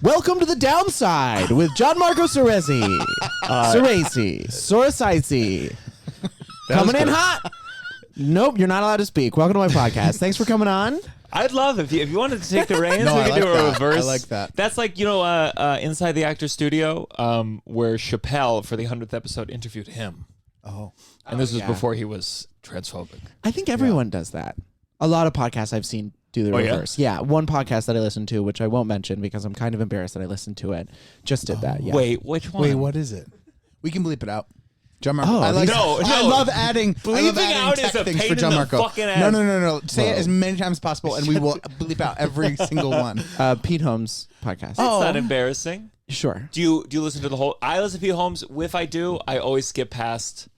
Welcome to the downside with Gianmarco Soresi. Soresi. Coming in hot. Nope, you're not allowed to speak. Welcome to my podcast. Thanks for coming on. I'd love if you wanted to take the reins. No, we could do a that. reverse. I like that. That's like Inside the Actor's Studio, where Chappelle for the 100th episode interviewed him, and this was before he was transphobic. I think everyone does that. A lot of podcasts I've seen do the reverse. Yeah, one podcast that I listened to, which I won't mention because I'm kind of embarrassed that I listened to it, just did that. Yeah. Wait, which one? Wait, what is it? We can bleep it out. Gianmarco. Oh, I love adding. Bleeping out tech is a things pain for in the Gianmarco. fucking ass. No. Say it as many times as possible, and we will bleep out every single one. Pete Holmes podcast. That's not embarrassing. Sure. Do you listen to the whole? I listen to Pete Holmes. If I do, I always skip past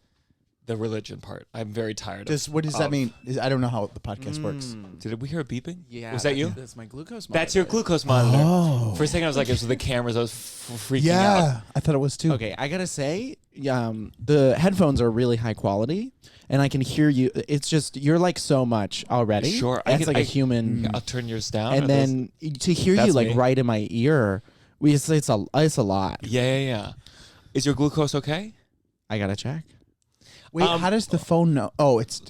the religion part. I'm very tired. What does that mean? I don't know how the podcast works. Did we hear a beeping? Yeah. Was that you? That's my glucose monitor. That's your glucose monitor. Oh. For a second, I was like, it was the cameras. I was freaking out. Yeah, I thought it was too. Okay, I gotta say, the headphones are really high quality, and I can hear you. It's just you're like so much already. Sure, that's like a human. I'll turn yours down. And then to hear you That's like me. right in my ear, it's a lot. Yeah. Is your glucose okay? I gotta check. Wait, how does the phone know? Oh, it's.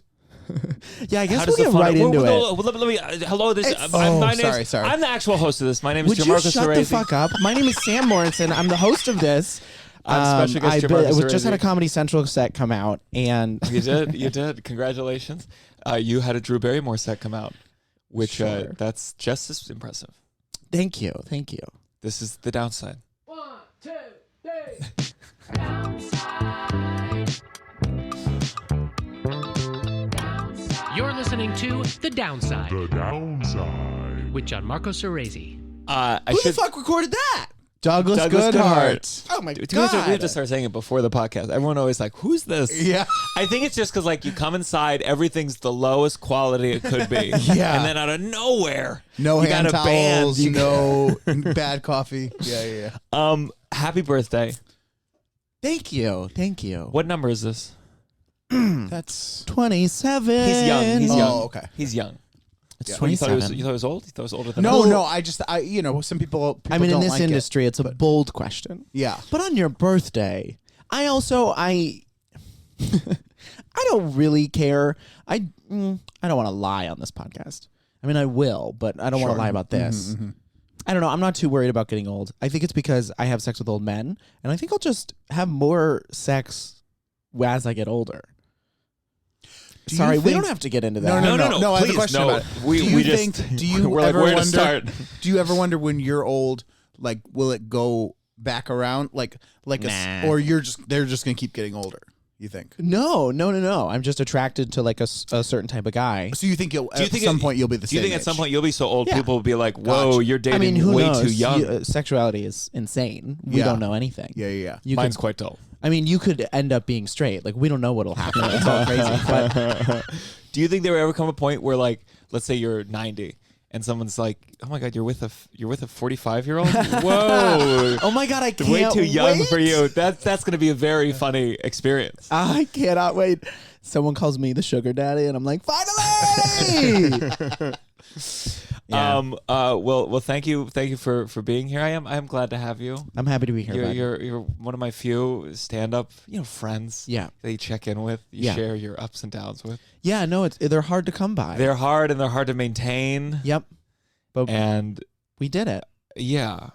Yeah, I How guess does we'll the get phone- right into it. Let me. Hello, this. My name's, sorry. I'm the actual host of this. My name is Would you Gianmarco shut Soresi. the fuck up? My name is Sam Morrison. I'm the host of this. I'm special guest Gianmarco just had a Soresi. Comedy Central set come out, and You did. Congratulations. You had a Drew Barrymore set come out, which Sure. that's just as impressive. thank you. This is the downside. 1, 2, 3. Downside. You're listening to The Downside The downside. with Gianmarco Soresi. Who the fuck recorded that? Douglas Goodhart. Goodhart. Oh my We god! have to start saying it before the podcast. Everyone always like, who's this? Yeah. I think it's just because like you come inside, everything's the lowest quality it could be. Yeah. And then out of nowhere, No you hand got a band. towels. No bad coffee. Yeah. Happy birthday. Thank you. What number is this? That's 27. He's young. He's Oh, young. okay. He's young. It's Oh, you thought 27. he was old? You thought it was older than No, us? some people I mean, in don't this like industry, it's a bold question. Yeah. But on your birthday, I don't really care. I don't want to lie on this podcast. I mean, I will, but I don't want to lie about this. I don't know. I'm not too worried about getting old. I think it's because I have sex with old men, and I think I'll just have more sex as I get older. Sorry, we don't have to get into that. No, I have a please, question no. about it. We do you just do you we're like, ever where to wonder? start? Do you ever wonder when you're old, like, will it go back around, or they're just gonna keep getting older? You think? No. I'm just attracted to like a certain type of guy. So you think at think some point you'll be the Do you same? think at some age? point you'll be so old, Yeah. people will be like, whoa, Gotcha. you're dating I mean, who way knows? too young? Sexuality is insane. We Yeah. don't know anything. Yeah. You Mine's could, quite dull. I mean, you could end up being straight. Like, we don't know what'll happen. It's all crazy. But Do you think there will ever come a point where, like, let's say you're 90 and someone's like, "Oh my God, you're with a 45-year-old? Whoa, oh my god, I can't way too young wait. for you." That's going to be a very funny experience. I cannot wait. Someone calls me the sugar daddy, and I'm like, finally. Yeah. Well, thank you for being here. I am glad to have you. I'm happy to be here. bud. You're one of my few stand-up, friends. Yeah. That you check in with, you Yeah. share your ups and downs with. Yeah, no, they're hard to come by. They're hard and they're hard to maintain. Yep. But And we did it. yeah,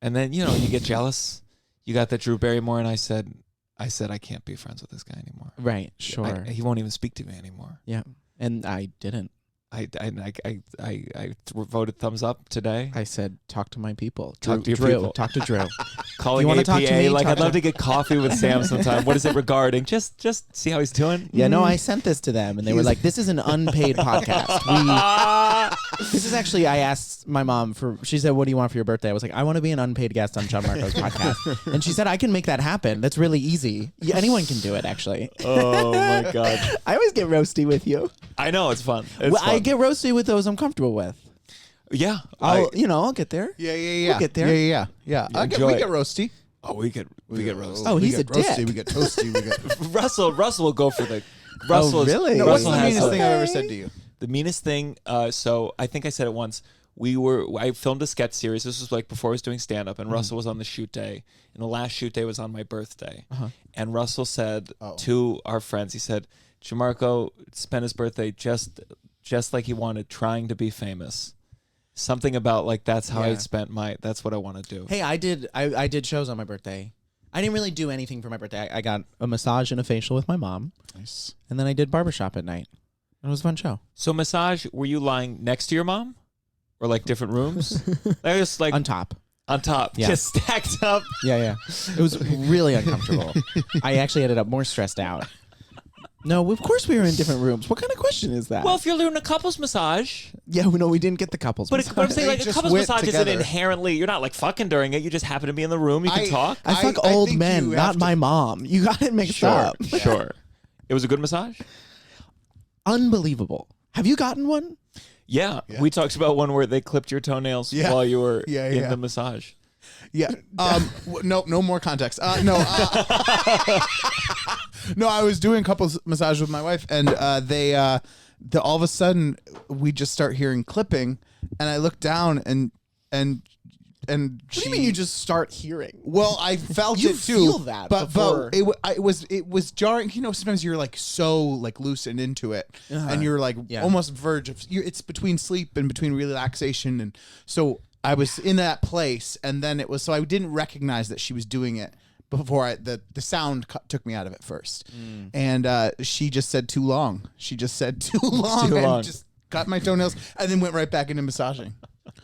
and then you get jealous. You got that Drew Barrymore, and I said I can't be friends with this guy anymore. Right. Sure. He won't even speak to me anymore. Yeah. And I didn't. I voted thumbs up today. I said, talk to my people. Talk to your Drew. people. Talk to Drew. Calling You wanna APA, talk to me? like Talk I'd love to- to get coffee with Sam sometime. What is it regarding? Just see how he's doing. Yeah, no, I sent this to them, and they were like, this is an unpaid podcast. This is actually, I asked my mom she said, what do you want for your birthday? I was like, I want to be an unpaid guest on Gianmarco's podcast. And she said, I can make that happen. That's really easy. Yeah, anyone can do it, actually. Oh my God! I always get roasty with you. I know it's fun. It's Well, fun. I get roasty with those I'm comfortable with. Yeah. I'll get there. Yeah. We'll get there. Yeah. You We enjoy get it. roasty. we get roasted. Oh, we he's get a roasty. dick. We get toasty. We get. Russell will go for the. Russell really? No, No, what's Russell the has meanest a- thing I've ever said to you? The meanest thing. So I think I said it once. I filmed a sketch series. This was like before I was doing stand-up, and Russell was on the shoot day. And the last shoot day was on my birthday. And Russell said to our friends, he said, Gianmarco spent his birthday just like he wanted, trying to be famous. Something about like that's how I spent that's what I want to do. Hey, I did shows on my birthday. I didn't really do anything for my birthday. I got a massage and a facial with my mom. Nice. And then I did barbershop at night. It was a fun show. So massage, were you lying next to your mom? Or like different rooms? I was like on top. On top. Yeah. Just stacked up. Yeah. It was really uncomfortable. I actually ended up more stressed out. No, of course we were in different rooms. What kind of question is that? Well, if you're doing a couples massage. Yeah, no, we didn't get the couples massage. But I'm saying like a couples massage isn't inherently, you're not like fucking during it. You just happen to be in the room. You can talk. I fuck old men, not my mom. You got it mixed up. Sure. It was a good massage? Unbelievable. Have you gotten one? Yeah. We talked about one where they clipped your toenails while you were in the massage. Yeah. No more context. No, I was doing couples massage with my wife, and they all of a sudden we just start hearing clipping, and I look down and what do you mean you just start hearing? Well, I felt you it too. Feel that, but it was jarring. You know, sometimes you're like so like loosened into it, and you're like almost verge of. It's between sleep and between relaxation, and so I was in that place, and then it was so I didn't recognize that she was doing it before the sound took me out of it first, and she just said too long. She just said too long, and just cut my toenails, and then went right back into massaging.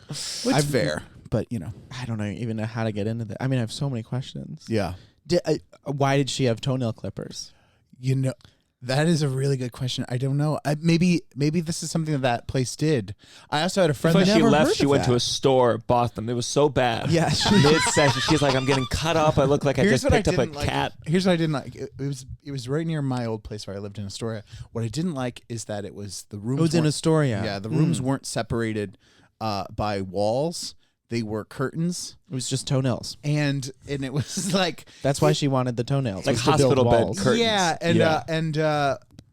Which is fair. But, you know. I don't even know how to get into that. I mean, I have so many questions. Yeah. Why did she have toenail clippers? You know, that is a really good question. I don't know. Maybe this is something that place did. I also had a friend that she left. She went to a store, bought them. It was so bad. Yeah. Mid-session, she's like, I'm getting cut up. I look like I just picked up a cat. Here's what I didn't like. It was right near my old place where I lived in Astoria. What I didn't like is that it was the rooms. It was in Astoria. Yeah, the rooms weren't separated by walls. They were curtains. It was just toenails, and it was like that's why she wanted the toenails, like hospital bed curtains. Yeah, and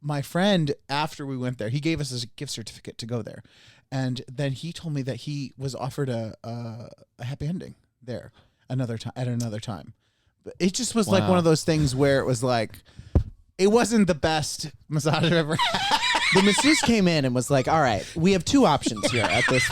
my friend, after we went there, he gave us a gift certificate to go there, and then he told me that he was offered a happy ending there another time. But it just was like one of those things where it was like it wasn't the best massage I've ever had. The masseuse came in and was like, all right, we have two options here at this.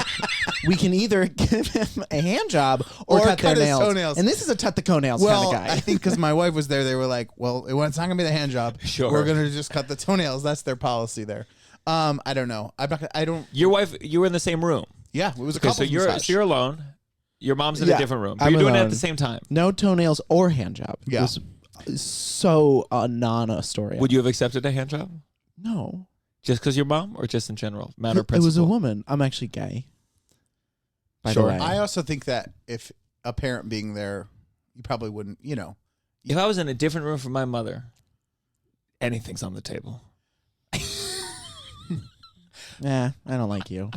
We can either give him a hand job or cut their nails. Toenails. And this is a cut the toenails kind of guy. I think because my wife was there, they were like, well, it's not going to be the hand job. Sure. We're going to just cut the toenails. That's their policy there. I don't know. I don't. Your wife, you were in the same room. Yeah, it was a couple. So you're alone. Your mom's in a different room. But you're doing it at the same time. No toenails or hand job. Yeah. It was so non-Astoria. Would you have accepted a hand job? No. Just because your mom, or just in general? Matter of principle? It was a woman. I'm actually gay. By the way. I also think that if a parent being there, you probably wouldn't, you know. If I was in a different room from my mother, anything's on the table. Nah, I don't like you.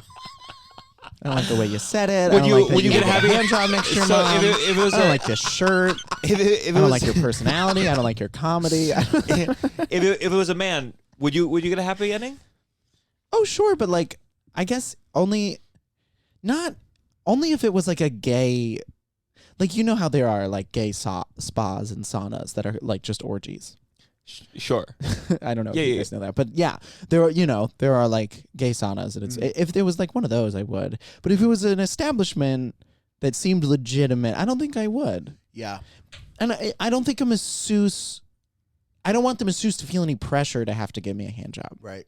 I don't like the way you said it. Would you get a happy hand job next to your mom? If it was I don't like your shirt. I don't like your personality. I don't like your comedy. If it was a man, would you get a happy ending? Oh, sure, but like, I guess only if it was like a gay, like, you know how there are like gay spas and saunas that are like just orgies. Sure. I don't know if you guys know that, but yeah, there are like gay saunas, and it's if there was like one of those, I would. But if it was an establishment that seemed legitimate, I don't think I would. Yeah, and I don't think a masseuse. I don't want the masseuse to feel any pressure to have to give me a hand job. Right.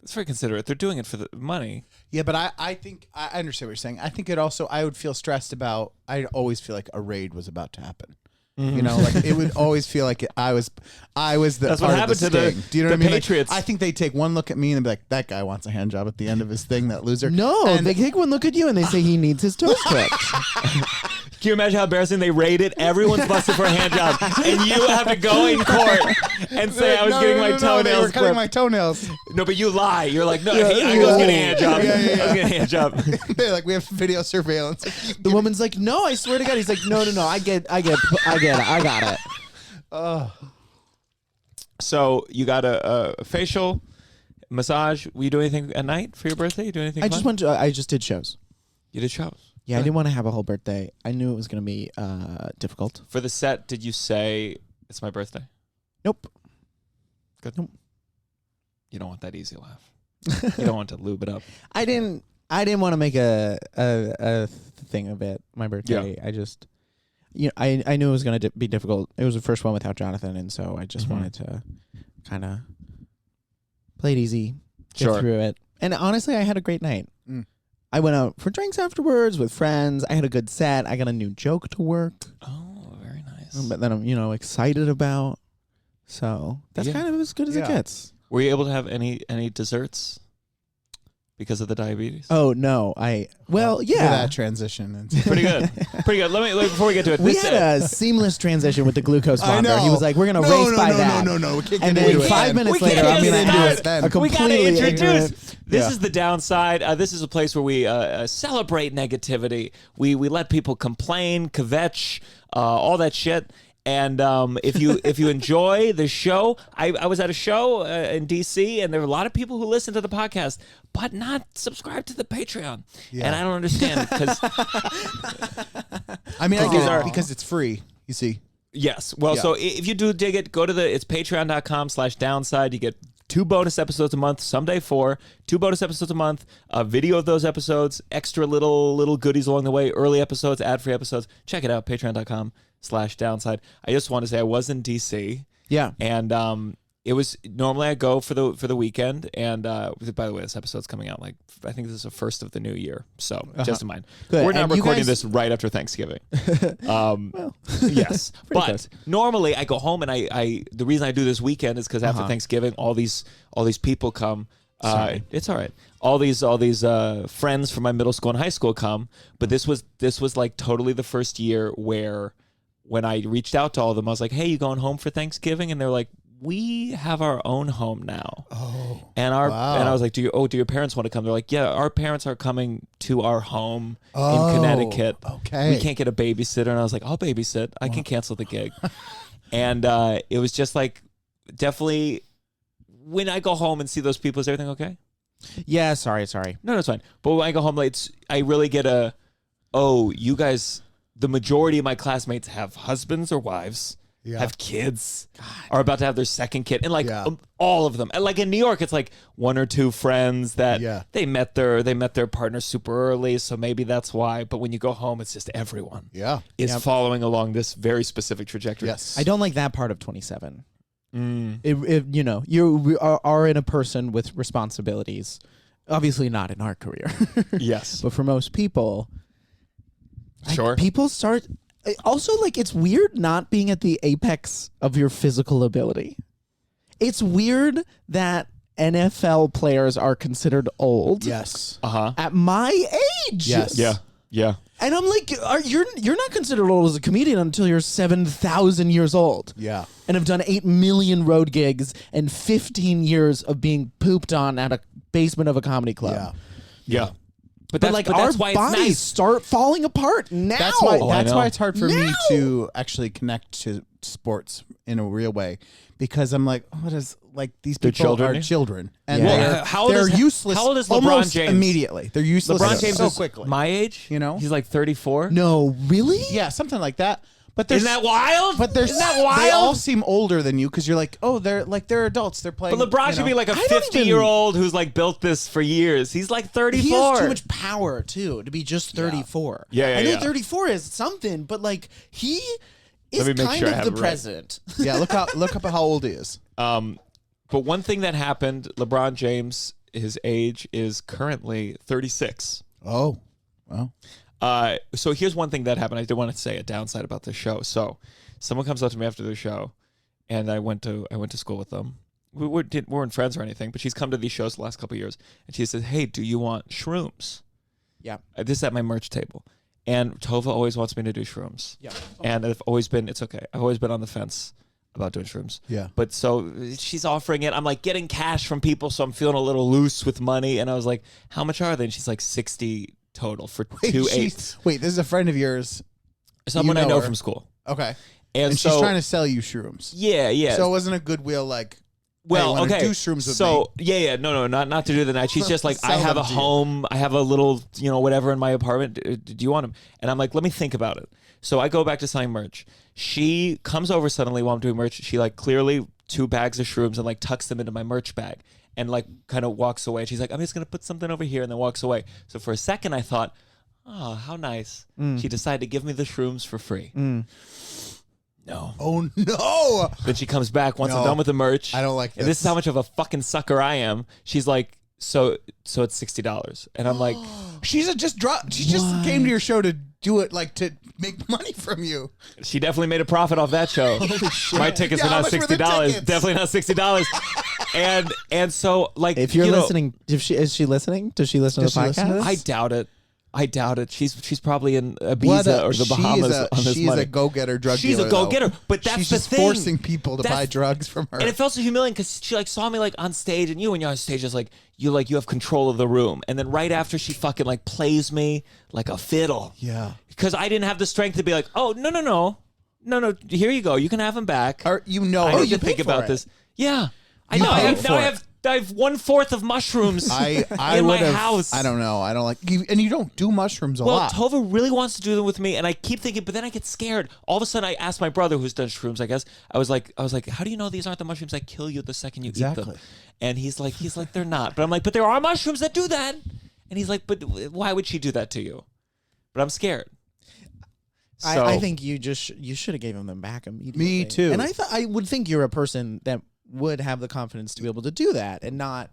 That's very considerate. They're doing it for the money. Yeah, but I think I understand what you're saying. I think it also, I would feel stressed about, I'd always feel like a raid was about to happen. Mm-hmm. You know, like it would always feel like I was the That's what happened to the Do you know what I mean? Patriots. Like, I think they take one look at me and be like, that guy wants a hand job at the end of his thing, that loser. No, they take one look at you and they say he needs his toes clipped. Can you imagine how embarrassing they rated? Everyone's busted for a hand job, and you have to go in court and say, I was getting my toenails they were cutting clipped. my toenails. No, but you lie. You're like, no, I was getting a hand job. I was getting a hand job. They're like, we have video surveillance. The woman's like, no, I swear to God. He's like, no, I get it. I got it. So you got a facial, massage. Were you doing anything at night for your birthday? You doing anything? I just did shows. You did shows. Yeah, I didn't want to have a whole birthday. I knew it was going to be difficult. For the set, did you say it's my birthday? Nope. Good. Nope. You don't want that easy laugh. You don't want to lube it up. I didn't want to make a thing of it. My birthday. Yeah. I just, I knew it was going to be difficult. It was the first one without Jonathan, and so I just wanted to kind of play it easy, get through it. And honestly, I had a great night. I went out for drinks afterwards with friends. I had a good set. I got a new joke to work. Oh, very nice. But then I'm, excited about. So that's kind of as good as it gets. Were you able to have any desserts because of the diabetes? Oh no, yeah. That transition. Pretty good. Pretty good. Let me before we get to it. We had a seamless transition with the glucose monitor. He was like, "We're gonna race by that." No. And then 5 minutes later, I'm gonna have a completely introduce. This is the downside. This is a place where we celebrate negativity. We let people complain, kvetch, all that shit. And if you enjoy the show, I was at a show in DC, and there were a lot of people who listen to the podcast, but not subscribe to the Patreon. Yeah. And I don't understand because I get it because it's free. You see. Yes. Well, so if you do dig it, go to it's patreon.com/downside. You get 2 bonus episodes a month, someday 4, 2 bonus episodes a month, a video of those episodes, extra little goodies along the way, early episodes, ad-free episodes. Check it out, patreon.com/downside. I just want to say I was in DC. Yeah. And it was normally I go for the weekend, and by the way, this episode's coming out I think this is the first of the new year, so just in mind. Good. We're not recording this right after Thanksgiving. Yes, but close. Normally I go home, and I the reason I do this weekend is because after Thanksgiving, all these people come. It's all right. All these friends from my middle school and high school come, but this was like totally the first year where when I reached out to all of them, I was like, "Hey, you going home for Thanksgiving?" And they're like, "We have our own home now." Oh, and I was like, "Do your parents want to come?" They're like, "Yeah, our parents are coming to our home in Connecticut. Okay, we can't get a babysitter." And I was like, "I'll babysit. I can cancel the gig." And it was just like, definitely, when I go home and see those people, is everything okay? Yeah, sorry. No, it's fine. But when I go home, I really get you guys. The majority of my classmates have husbands or wives. Yeah. Have kids, are about to have their second kid, and all of them. And like in New York, it's like 1 or 2 friends that they met their partner super early, so maybe that's why. But when you go home, it's just everyone is following along this very specific trajectory. Yes, I don't like that part of 27. You are in a person with responsibilities. Obviously, not in our career. Yes, but for most people, sure, people start. Also, it's weird not being at the apex of your physical ability. It's weird that NFL players are considered old. Yes. At my age. Yes. Yeah. And I'm like, you're not considered old as a comedian until you're 7,000 years old. Yeah. And have done 8 million road gigs and 15 years of being pooped on at a basement of a comedy club. Yeah. But our bodies start falling apart now. That's why it's hard for me to actually connect to sports in a real way, because I'm like, what is these people are children, and they're useless. How old is LeBron almost James? Immediately, they're useless. LeBron James so is quickly. My age, he's like 34. No, really? Yeah, something like that. But isn't that wild? But isn't that wild? They all seem older than you because you're like, oh, they're adults. They're playing. But LeBron should be like a 50-year-old who's built this for years. He's like 34. He has too much power too to be just 34. Yeah. I know 34 is something, but he is kind of the president. Yeah, look up how old he is. But one thing that happened, LeBron James, his age is currently 36. Oh, well. So here's one thing that happened. I did want to say a downside about this show. So someone comes up to me after the show, and I went to school with them. We weren't friends or anything, but she's come to these shows the last couple of years, and she says, "Hey, do you want shrooms?" Yeah. This is at my merch table, and Tova always wants me to do shrooms. Yeah. And it's okay. I've always been on the fence about doing shrooms. Yeah. But so she's offering it. I'm getting cash from people, so I'm feeling a little loose with money, and I was like, "How much are they?" And she's like, $60 total for 2 eighths. Wait, this is a friend of yours. Someone I know from school. Okay. And she's trying to sell you shrooms. Yeah. So it wasn't a Goodwill Well, wanna okay. do shrooms with so no, not to do the night. She's just like, I have a home, I have a little, whatever in my apartment. Do you want them? And I'm like, let me think about it. So I go back to selling merch. She comes over suddenly while I'm doing merch. She like clearly 2 bags of shrooms and like tucks them into my merch bag and like kind of walks away. She's like, I'm just gonna put something over here, and then walks away. So for a second I thought, oh, how nice. She decided to give me the shrooms for free. No. Oh no! Then she comes back once I'm done with the merch. I don't like this. And this is how much of a fucking sucker I am. She's like, so it's $60, and I'm like, She just came to your show to do it, like to make money from you. she definitely made a profit off that show. My tickets were not $60. Definitely not $60. and so like, If you're listening, is she listening? Does she listen to the podcast? I doubt it. She's probably in Ibiza or the Bahamas on this She's money. a go-getter drug She's dealer. a go-getter, but that's she's the just thing. forcing people to buy drugs from her. And it felt so humiliating because she like saw me like on stage, and when you're on stage, it's like you have control of the room. And then right after, she fucking like plays me like a fiddle. Yeah. Because I didn't have the strength to be like, oh no, here you go, you can have him back. I you you think about this. Yeah, I know. I have 1/4 of mushrooms in my house. I don't know. I don't like, and you don't do mushrooms a lot. Well, Tova really wants to do them with me, and I keep thinking, but then I get scared. All of a sudden, I asked my brother, who's done shrooms, I guess. I was like, how do you know these aren't the mushrooms that kill you the second you eat them? And he's like, they're not. But I'm like, but there are mushrooms that do that. And he's like, but why would she do that to you? But I'm scared. So, I think you should have gave them back immediately. Me too. And I would think you're a person that would have the confidence to be able to do that and not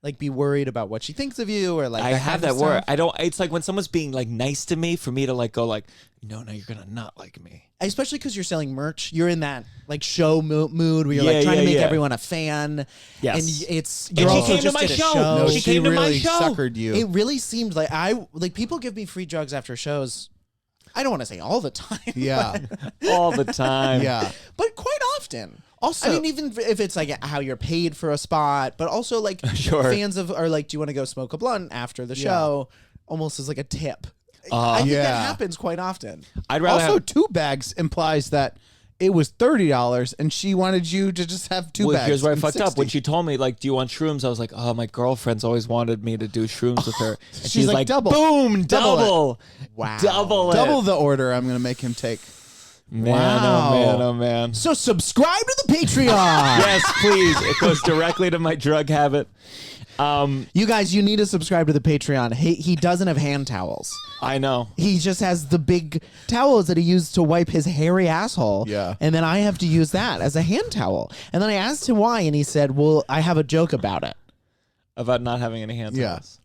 like be worried about what she thinks of you or like I have that word. I don't. It's like when someone's being like nice to me, for me to like go like, no, you're gonna not like me. Especially because you're selling merch, you're in that like show mood where you're like trying to make everyone a fan. Yes, and she came to my show. No, she came to my show. Suckered you. It really seemed like people give me free drugs after shows. I don't want to say all the time. Yeah, all the time. Yeah, but quite often. Also, I mean, even if it's like how you're paid for a spot, but also like fans are like, do you want to go smoke a blunt after the show? Almost as like a tip. I think that happens quite often. I'd rather also 2 bags implies that it was $30 and she wanted you to just have 2 bags. Here's where I fucked up. When she told me like, do you want shrooms? I was like, oh, my girlfri's always wanted me to do shrooms with her. And she's like, double. Boom, double. Wow. Double the order I'm going to make him take. Man, oh man. So subscribe to the Patreon. Yes, please. It goes directly to my drug habit. You guys, you need to subscribe to the Patreon. He doesn't have hand towels. I know. He just has the big towels that he used to wipe his hairy asshole. Yeah. And then I have to use that as a hand towel. And then I asked him why, and he said, well, I have a joke about it. About not having any hand towels.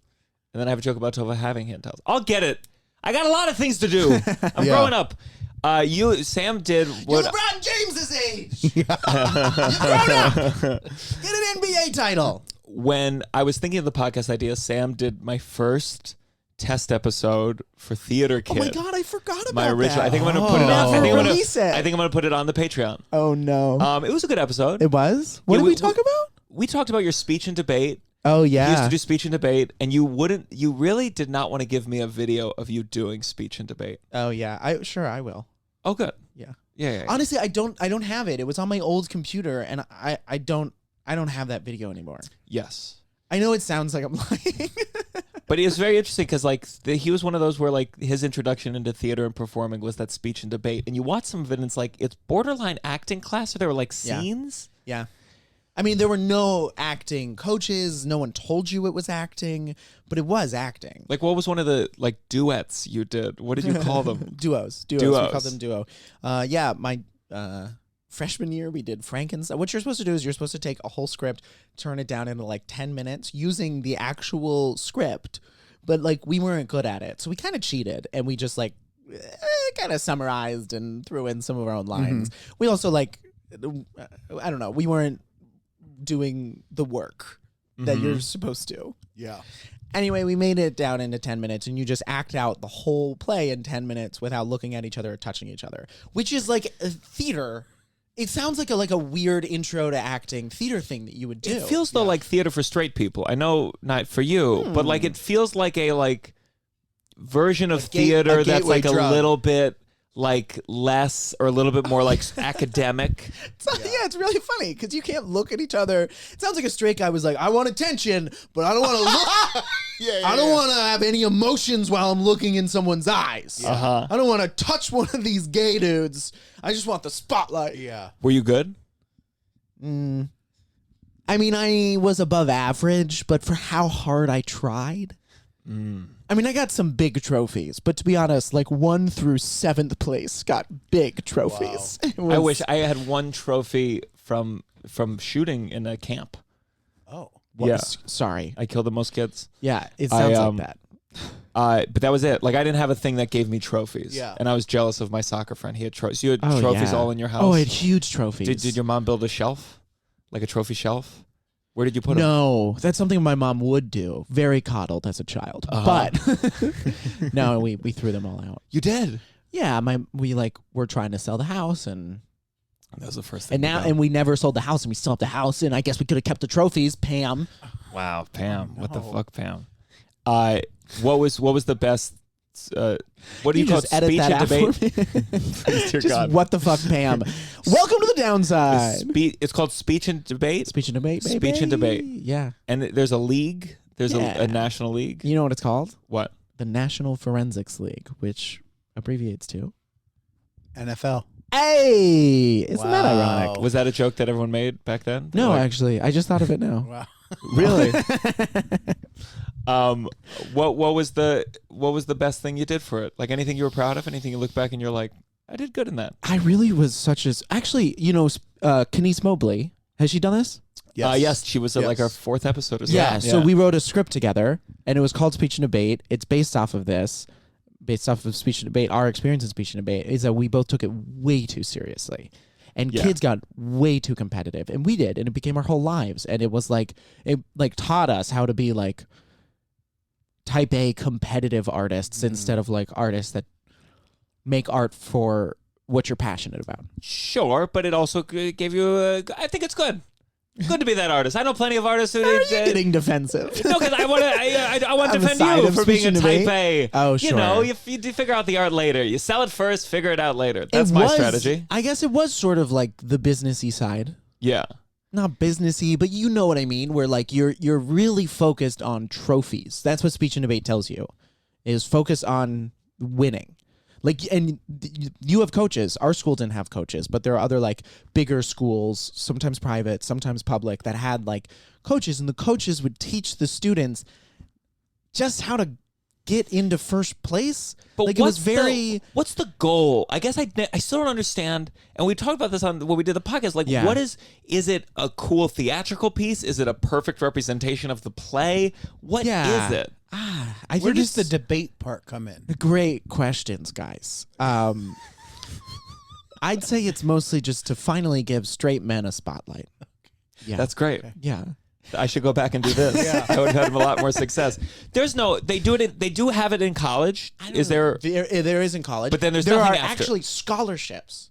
And then I have a joke about Tova having hand towels. I'll get it. I got a lot of things to do. I'm growing up. Sam did what? You're LeBron James's age. You're grown up. Get an NBA title. When I was thinking of the podcast idea, Sam did my first test episode for Theater Kid. Oh my god, I forgot about my original. that. I think I'm going to put it on. I think I'm going to put it on the Patreon. Oh no. It was a good episode. It was. What did we talk about? We talked about your speech and debate. Oh yeah. You used to do speech and debate, and you really did not want to give me a video of you doing speech and debate. Oh yeah. I will. Oh good. Yeah. Honestly, I don't have it. It was on my old computer, and I don't have that video anymore. Yes. I know it sounds like I'm lying. But it was very interesting because he was one of those where like his introduction into theater and performing was that speech and debate, and you watch some of it and it's like it's borderline acting class, or there were like scenes. Yeah. I mean, there were no acting coaches. No one told you it was acting, but it was acting. Like, what was one of the like duets you did? What did you call them? Duos. We called them duo. My freshman year, we did Frankenstein. What you're supposed to do is you're supposed to take a whole script, turn it down into like 10 minutes using the actual script, but like we weren't good at it, so we kind of cheated and we just like kind of summarized and threw in some of our own lines. We also like, I don't know, we weren't doing the work that you're supposed to. Yeah. Anyway, we made it down into 10 minutes, and you just act out the whole play in 10 minutes without looking at each other or touching each other, which is like a theater. It sounds like a weird intro to acting theater thing that you would do. It feels though like theater for straight people. I know not for you, but like it feels like a like version of theater that's like a little bit like less or a little bit more like academic? It's really funny because you can't look at each other. It sounds like a straight guy was like, I want attention, but I don't want to look. I don't want to have any emotions while I'm looking in someone's eyes. I don't want to touch one of these gay dudes. I just want the spotlight. Yeah. Were you good? I mean, I was above average, but for how hard I tried. I mean, I got some big trophies, but to be honest, like 1 through 7th place got big trophies. Wow. I wish I had one trophy from shooting in a camp. Oh. Yeah. Sorry. I killed the most kids. Yeah, it sounds like that. But that was it. Like, I didn't have a thing that gave me trophies. Yeah. And I was jealous of my soccer friend. He had trophies. You had trophies all in your house? Oh, I had huge trophies. Did your mom build a shelf? Like a trophy shelf? Where did you put them? No, that's something my mom would do. Very coddled as a child. But no, we threw them all out. You did? Yeah, we were trying to sell the house and that was the first thing. And we never sold the house and we still have the house and I guess we could have kept the trophies, Pam. Wow, Pam. What the fuck, Pam? What was the best what do you call it? Edit Speech that and out debate? for me? Dear God. What the fuck, Pam? Welcome to the downside. It's called speech and debate. Speech and debate, baby. Speech and debate. Yeah. And there's a league. There's a national league. You know what it's called? What? The National Forensics League, which abbreviates to NFL. Hey! Isn't that ironic? Was that a joke that everyone made back then? No, actually. I just thought of it now. Wow. Really? What was the best thing you did for it? Like anything you were proud of? Anything you look back and you're like, I did good in that? I really was actually, Kenise Mobley, has she done this? Yes, she was like our 4th episode or something. Yeah, so we wrote a script together and it was called Speech and Debate. It's based off of Speech and Debate. Our experience in Speech and Debate is that we both took it way too seriously. And kids got way too competitive. And we did. And it became our whole lives. And it was it taught us how to be like type A competitive artists instead of like artists that make art for what you're passionate about. Sure, but it also gave you I think it's good. Good to be that artist. I know plenty of artists who... Are you getting defensive? No, because I want to defend you for being a type A. Oh, sure. You figure out the art later. You sell it first, figure it out later. That's my strategy. I guess it was sort of like the businessy side. Yeah. Not businessy, but you know what I mean, where like you're really focused on trophies. That's what Speech and Debate tells you, is focus on winning. Like, and you have coaches. Our school didn't have coaches, but there are other like bigger schools, sometimes private, sometimes public, that had like coaches, and the coaches would teach the students just how to get into first place. But like, it was very... What's the goal? I guess I still don't understand. And we talked about this on when we did the podcast. Like, what is it a cool theatrical piece? Is it a perfect representation of the play? What is it? Where does the debate part come in? Great questions, guys. I'd say it's mostly just to finally give straight men a spotlight. Yeah, that's great. Okay. Yeah. I should go back and do this. I would have had a lot more success. They do have it in college. Is there? There is in college. But then there are after. Actually scholarships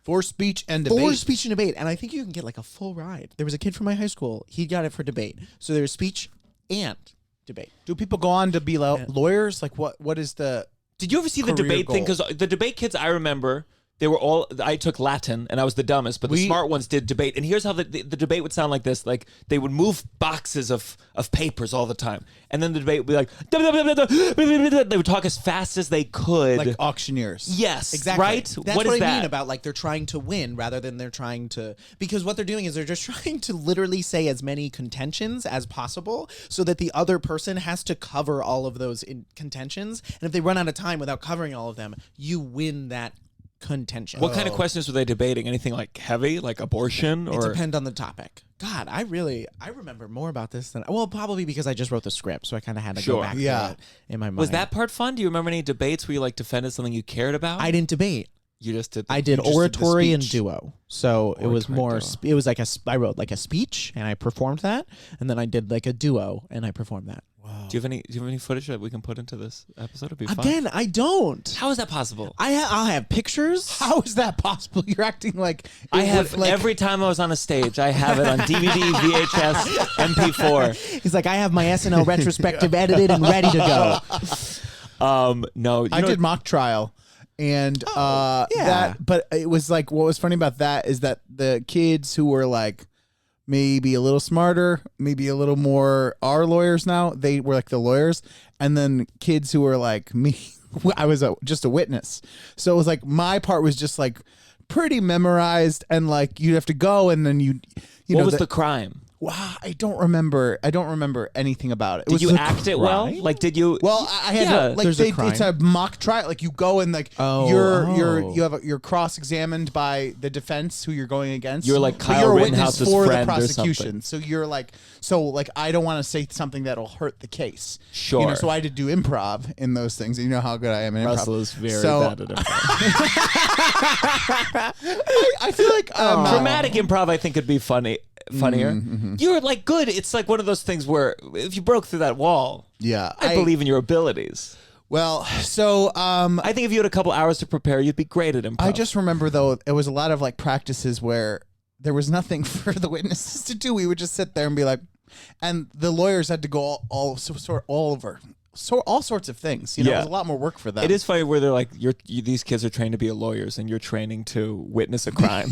for speech and debate. For speech and debate. And I think you can get like a full ride. There was a kid from my high school. He got it for debate. So there's speech and debate. Do people go on to be lawyers? Like what is the... Did you ever see the debate thing? Because the debate kids I remember... They were all. I took Latin, and I was the dumbest. But the smart ones did debate. And here's how the debate would sound like this: like they would move boxes of papers all the time, and then the debate would be like, they would talk as fast as they could, like auctioneers. Yes, exactly. Right. That's what I mean about like they're trying to win rather than they're trying to. Because what they're doing is they're just trying to literally say as many contentions as possible, so that the other person has to cover all of those contentions. And if they run out of time without covering all of them, you win that contention. What kind of questions were they debating? Anything like heavy, like abortion, or? It depends on the topic. God, I remember more about this than probably because I just wrote the script, so I kind of had to go back to it in my mind. Was that part fun? Do you remember any debates where you like defended something you cared about? I didn't debate. You just did. I did oratory and duo. So it was more. It was like I wrote like a speech and I performed that, and then I did like a duo and I performed that. Wow. Do you have any footage that we can put into this episode? It'd be fun. Again, I don't. How is that possible? I'll have pictures. How is that possible? You're acting like I have every time I was on a stage. I have it on DVD, VHS, MP4. He's like, I have my SNL retrospective edited and ready to go. No, I did mock trial. And yeah. but it was like, what was funny about that is that the kids who were like maybe a little smarter, maybe a little more are lawyers now, they were like the lawyers. And then kids who were like me, I was just a witness. So it was like my part was just like pretty memorized, and like you'd have to go, and then you know. What was the crime? Wow, I don't remember anything about it. Did you act it well? Like, did you? Well, I had like it's a mock trial. Like you go and like you're cross-examined by the defense who you're going against. You're like Kyle you're a Rittenhouse's witness for friend the or prosecution. something. So you're like, I don't want to say something that'll hurt the case. Sure. You know, so I had to do improv in those things. And you know how good I am in improv. Russell is very bad at improv. I feel like Dramatic improv, I think, could be funnier. You're like good. It's like one of those things where if you broke through that wall, I believe in your abilities. Well, so I think if you had a couple hours to prepare, you'd be great at improv. I just remember though, it was a lot of like practices where there was nothing for the witnesses to do. We would just sit there and be like, and the lawyers had to go all sorts of things. You know, it was a lot more work for them. It is funny where they're like, these kids are trained to be lawyers, and you're training to witness a crime.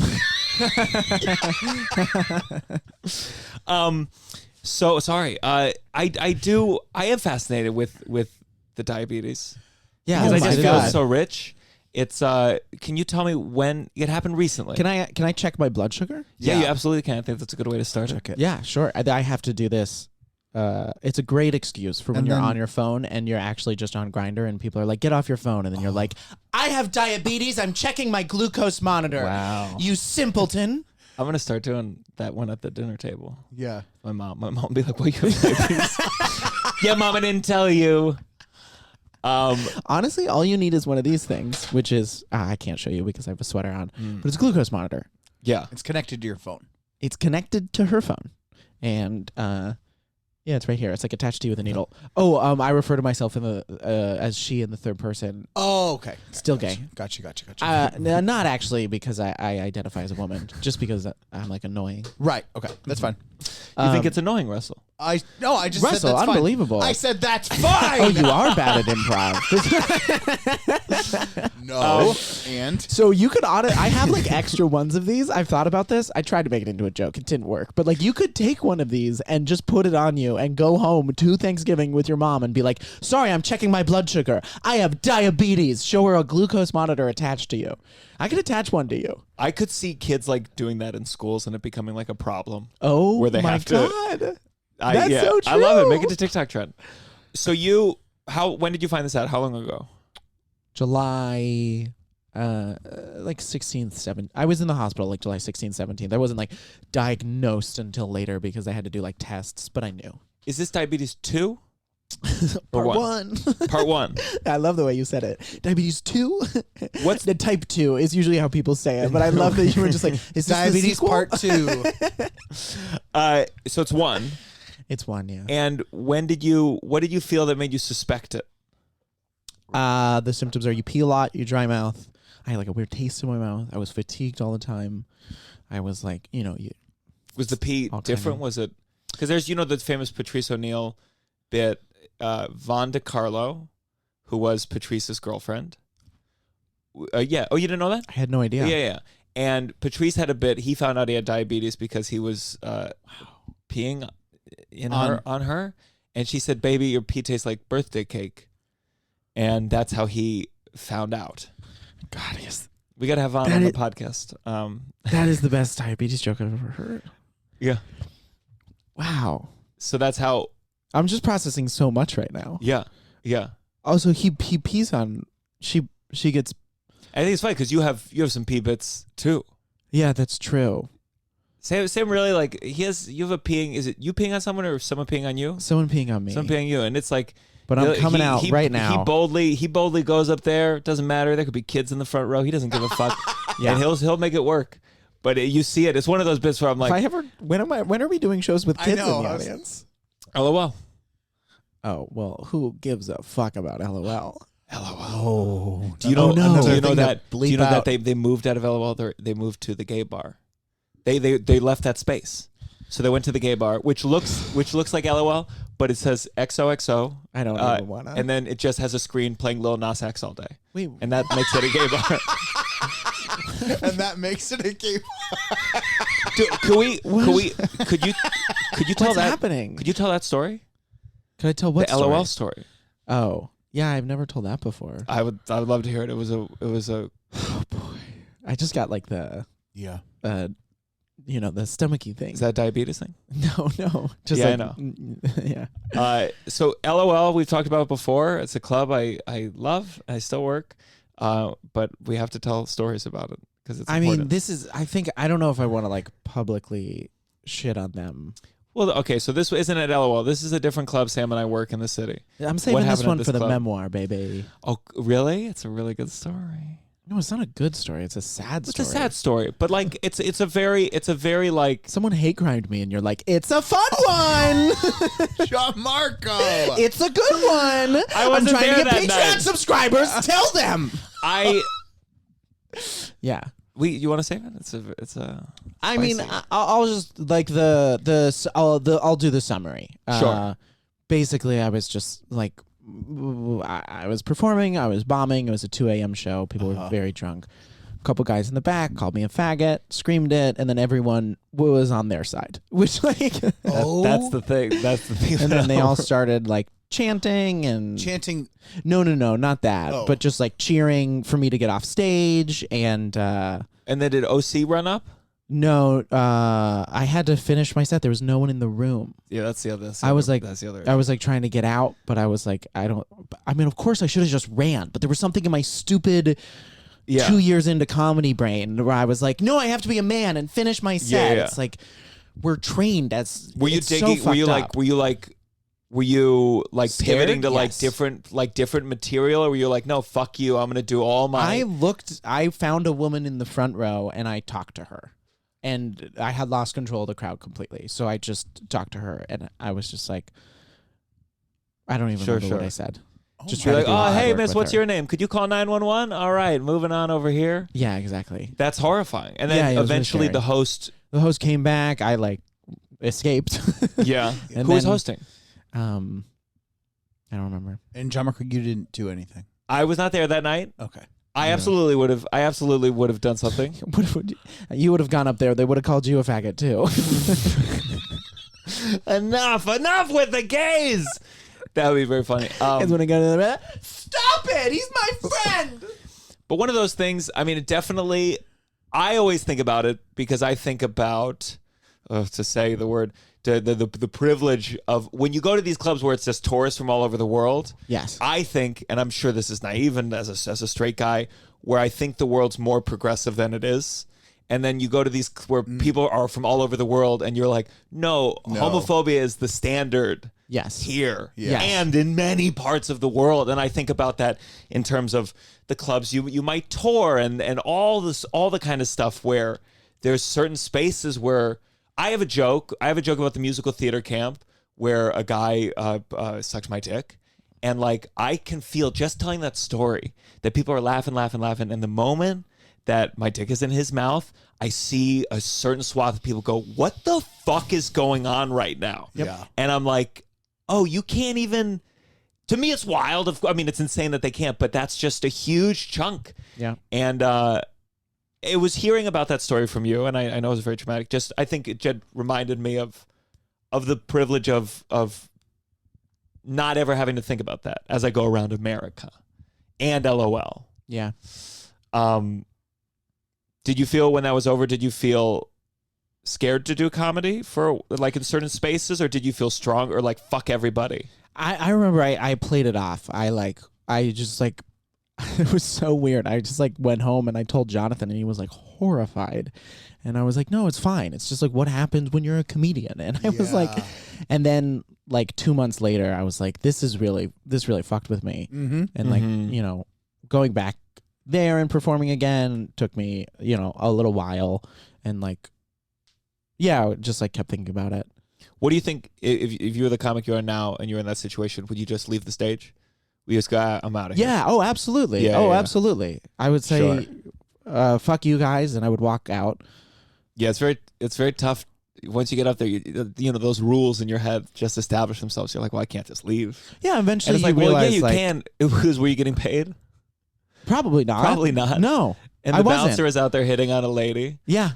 So sorry. I am fascinated with the diabetes. Yeah, because I just feel so rich. It's can you tell me when it happened recently? Can I check my blood sugar? Yeah, you absolutely can. I think that's a good way to start it. Yeah, sure. I have to do this. It's a great excuse for when you're on your phone and you're actually just on Grindr and people are like, get off your phone. And then you're like, I have diabetes. I'm checking my glucose monitor. Wow. You simpleton. I'm going to start doing that one at the dinner table. Yeah. My mom will be like, well, you have diabetes. Yeah, Mom, I didn't tell you. Honestly, all you need is one of these things, which is, I can't show you because I have a sweater on, but it's a glucose monitor. Yeah. It's connected to your phone. It's connected to her phone. And, yeah, it's right here. It's like attached to you with a needle. Oh, I refer to myself in the as she in the third person. Oh, okay. Still gay. Gotcha. No, not actually, because I identify as a woman, just because I'm like annoying. Right. Okay. That's fine. You think it's annoying, Russell? I just Russell, said that's fine. unbelievable. I said that's fine. Oh, you are bad at improv. No. And so you could I have like extra ones of these. I've thought about this. I tried to make it into a joke. It didn't work. But like you could take one of these and just put it on you and go home to Thanksgiving with your mom and be like, sorry, I'm checking my blood sugar. I have diabetes. Show her a glucose monitor attached to you. I could attach one to you. I could see kids like doing that in schools and it becoming like a problem. Oh, where they my have God. To, That's so true. I love it. Make it a TikTok trend. So when did you find this out? How long ago? July, like 16th, 17th. I was in the hospital like July 16th, 17th. I wasn't like diagnosed until later because I had to do like tests, but I knew. Is this diabetes 2? Part one. Part 1. I love the way you said it. Diabetes 2? What's the type 2 is usually how people say it, but I love that you were just like, is diabetes part 2? So it's 1. It's 1, yeah. And what did you feel that made you suspect it? The symptoms are you pee a lot, you dry mouth. I had like a weird taste in my mouth. I was fatigued all the time. I was like, was the pee different? Was it because there's the famous Patrice O'Neill bit, Von DiCarlo, who was Patrice's girlfriend. Yeah. Oh, you didn't know that? I had no idea. Yeah. And Patrice had a bit. He found out he had diabetes because he was peeing on her, and she said, "Baby, your pee tastes like birthday cake," and that's how he found out. God, yes. We gotta have on the podcast. That is the best diabetes joke I've ever heard. Yeah. Wow. So that's how. I'm just processing so much right now. Yeah. Also, he pees on. She gets. I think it's funny because you have some pee bits too. Yeah, that's true. Sam really like you have a peeing. Is it you peeing on someone or someone peeing on you? Someone peeing on me. Someone peeing on you, and it's like. But I'm coming out right now. He boldly goes up there. Doesn't matter. There could be kids in the front row. He doesn't give a fuck. Yeah, and he'll make it work. But you see it. It's one of those bits where I'm like, when are we doing shows with kids in the audience? LOL. Oh well, who gives a fuck about LOL? LOL. Oh, do you know that that they moved out of LOL? They moved to the gay bar. They left that space. So they went to the gay bar, which looks like LOL, but it says XOXO. I don't even want to. And then it just has a screen playing Lil Nas X all day. Wait. And that makes it a gay bar. And that makes it a gay bar. Dude, could you tell What's that happening? Could you tell that story? Could I tell what the story? LOL story. Oh. Yeah, I've never told that before. I'd love to hear it. It was a Oh boy. I just got like the the stomachy thing. Is that a diabetes thing? No. Just yeah, like, I know. Yeah. So LOL, we've talked about it before. It's a club I love. I still work. But we have to tell stories about it because it's important. mean, I don't know if I want to like publicly shit on them. Well, okay, so this isn't at LOL. This is a different club. Sam and I work in the city. I'm saving this one for the club? memoir, baby. Oh, really? It's a really good story. No, it's not a good story. It's a sad story. It's a sad story, but like it's a very like someone hate crimed me, and you're like, it's a fun one. Gianmarco. It's a good one. I'm trying to get that Patreon night. subscribers. Tell them. Yeah. You want to say it? It's a. I mean, I'll just like I'll do the summary. Sure. Basically, I was just like, I was performing. I was bombing. It was a 2 a.m. show. People were very drunk. A couple guys in the back called me a faggot, screamed it, and then everyone was on their side. Which like, that's the thing. That's the thing. And then they all started like chanting. No, not that. Oh. But just like cheering for me to get off stage and. And then did OC run up? No, I had to finish my set. There was no one in the room. Yeah, that's the other. That's the other. I was like trying to get out, but I was like, I mean, of course I should have just ran, but there was something in my stupid 2 years into comedy brain where I was like, no, I have to be a man and finish my set. Yeah. It's like we're trained as. Were you digging? So were you like Scared? pivoting to Yes. different material, or were you like, no, fuck you, I'm gonna do all my. I found a woman in the front row and I talked to her. And I had lost control of the crowd completely. So I just talked to her and I was just like, I don't even remember what I said. Just You're trying like, to do oh, hard hey, work miss, with what's her. your name? Could you call 911? All right, moving on over here. Yeah, exactly. That's horrifying. And then Yeah, it was really eventually scary. the host. came back. I like escaped. Yeah. And Who was then- hosting? I don't remember. And Gianmarco, you didn't do anything. I was not there that night. Okay. I absolutely would have. I absolutely would have done something. You would have gone up there. They would have called you a faggot too. Enough with the gays. That would be very funny. And when I got in the stop it! He's my friend. But one of those things, I mean, it definitely, I always think about it because I think about, to say the word, the privilege of when you go to these clubs where it's just tourists from all over the world. Yes. I think, and I'm sure this is naive and as a straight guy, where I think the world's more progressive than it is. And then you go to these where people are from all over the world and you're like, no, homophobia is the standard. Yes. Here. Yes. And in many parts of the world. And I think about that in terms of the clubs you might tour and all the kind of stuff where there's certain spaces where I have a joke about the musical theater camp where a guy sucks my dick. And like I can feel just telling that story that people are laughing. And the moment that my dick is in his mouth, I see a certain swath of people go, what the fuck is going on right now? Yep. Yeah. And I'm like, oh, you can't even, to me it's wild. I mean, it's insane that they can't, but that's just a huge chunk. Yeah. And it was hearing about that story from you, and I know it was very traumatic. Just, I think it just reminded me of the privilege of not ever having to think about that as I go around America and LOL. Yeah. Did you feel when that was over, did you feel scared to do comedy for like in certain spaces, or did you feel strong or like fuck everybody? I remember I played it off. I just like it was so weird. I just like went home and I told Jonathan and he was like horrified. And I was like, no, it's fine. It's just like what happens when you're a comedian. And I was like, and then like 2 months later, I was like, this really fucked with me. Mm-hmm. And like, you know, going back there and performing again took me, you know, a little while. And like, yeah, just like kept thinking about it. What do you think if you were the comic you are now and you're in that situation, would you just leave the stage? We just go, I'm out of here. Yeah. Oh, absolutely. Yeah, yeah. Absolutely. I would say, fuck you guys. And I would walk out. Yeah. It's very tough. once you get up there, you know those rules in your head just establish themselves. You're like, well, I can't just leave. Yeah, eventually and it's you like, well, realize, yeah, you like, can. Because were you getting paid? Probably not. Probably not. No. And I the wasn't. bouncer is out there hitting on a lady. Yeah.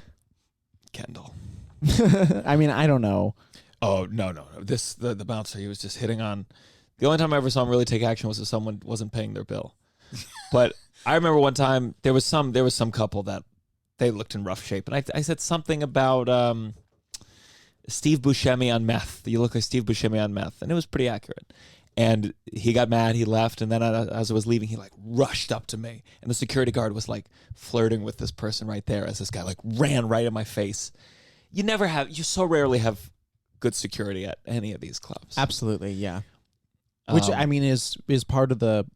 Kendall. I mean, I don't know. Oh, no. The bouncer, he was just hitting on. The only time I ever saw him really take action was if someone wasn't paying their bill. But I remember one time there was some couple that they looked in rough shape, and I said something about Steve Buscemi on meth. You look like Steve Buscemi on meth, and it was pretty accurate. And he got mad, he left, and then as I was leaving, he like rushed up to me, and the security guard was like flirting with this person right there as this guy like ran right in my face. You so rarely have good security at any of these clubs. Absolutely, yeah. Which I mean is part of the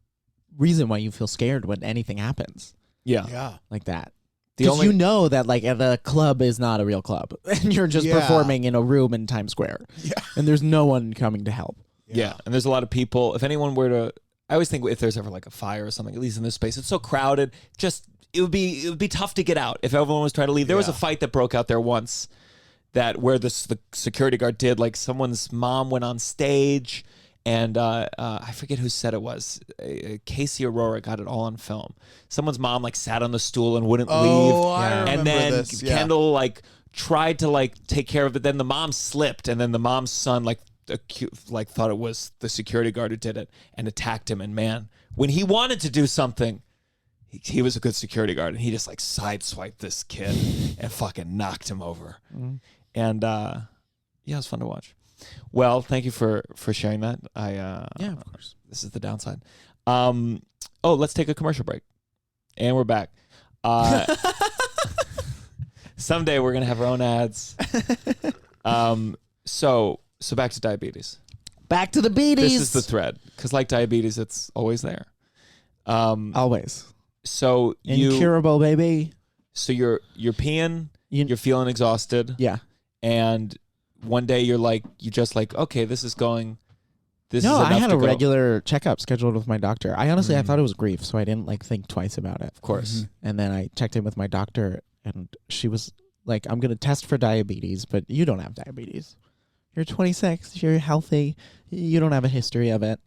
reason why you feel scared when anything happens. Yeah. Like that. Because you know that like the club is not a real club, and you're just performing in a room in Times Square. Yeah. And there's no one coming to help. Yeah, and there's a lot of people. If anyone were to, I always think if there's ever like a fire or something, at least in this space, it's so crowded. It would be tough to get out if everyone was trying to leave. There was a fight that broke out there once, where the security guard did like someone's mom went on stage, and I forget who said it was. Casey Aurora got it all on film. Someone's mom like sat on the stool and wouldn't leave, and then this. Yeah. Kendall like tried to like take care of it. Then the mom slipped, and then the mom's son like thought it was the security guard who did it and attacked him. And man, when he wanted to do something, he was a good security guard, and he just like sideswiped this kid and fucking knocked him over. And yeah, it was fun to watch. Well, thank you for sharing that. Yeah, of course. This is the downside. Let's take a commercial break, and we're back. Someday we're gonna have our own ads. So back to diabetes. Back to the beaties. This is the thread, because like diabetes, it's always there. Always. So incurable, baby. So you're peeing. You're feeling exhausted. Yeah. And one day you just like, okay, this is going. No, I had a regular checkup scheduled with my doctor. I honestly I thought it was grief, so I didn't like think twice about it. Of course. And then I checked in with my doctor, and she was like, "I'm going to test for diabetes, but you don't have diabetes. You're 26. You're healthy. You don't have a history of it,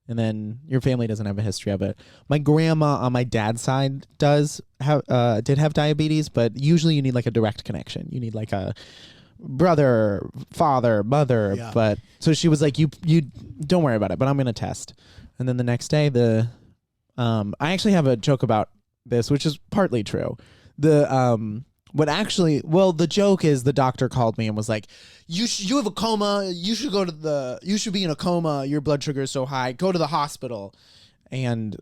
and then your family doesn't have a history of it. My grandma on my dad's side did have diabetes, but usually you need like a direct connection. You need like a brother, father, mother. Yeah. But so she was like, you don't worry about it, but I'm gonna test. And then the next day, I actually have a joke about this, which is partly true. The joke is the doctor called me and was like, you have a coma. You should be in a coma. Your blood sugar is so high. Go to the hospital. And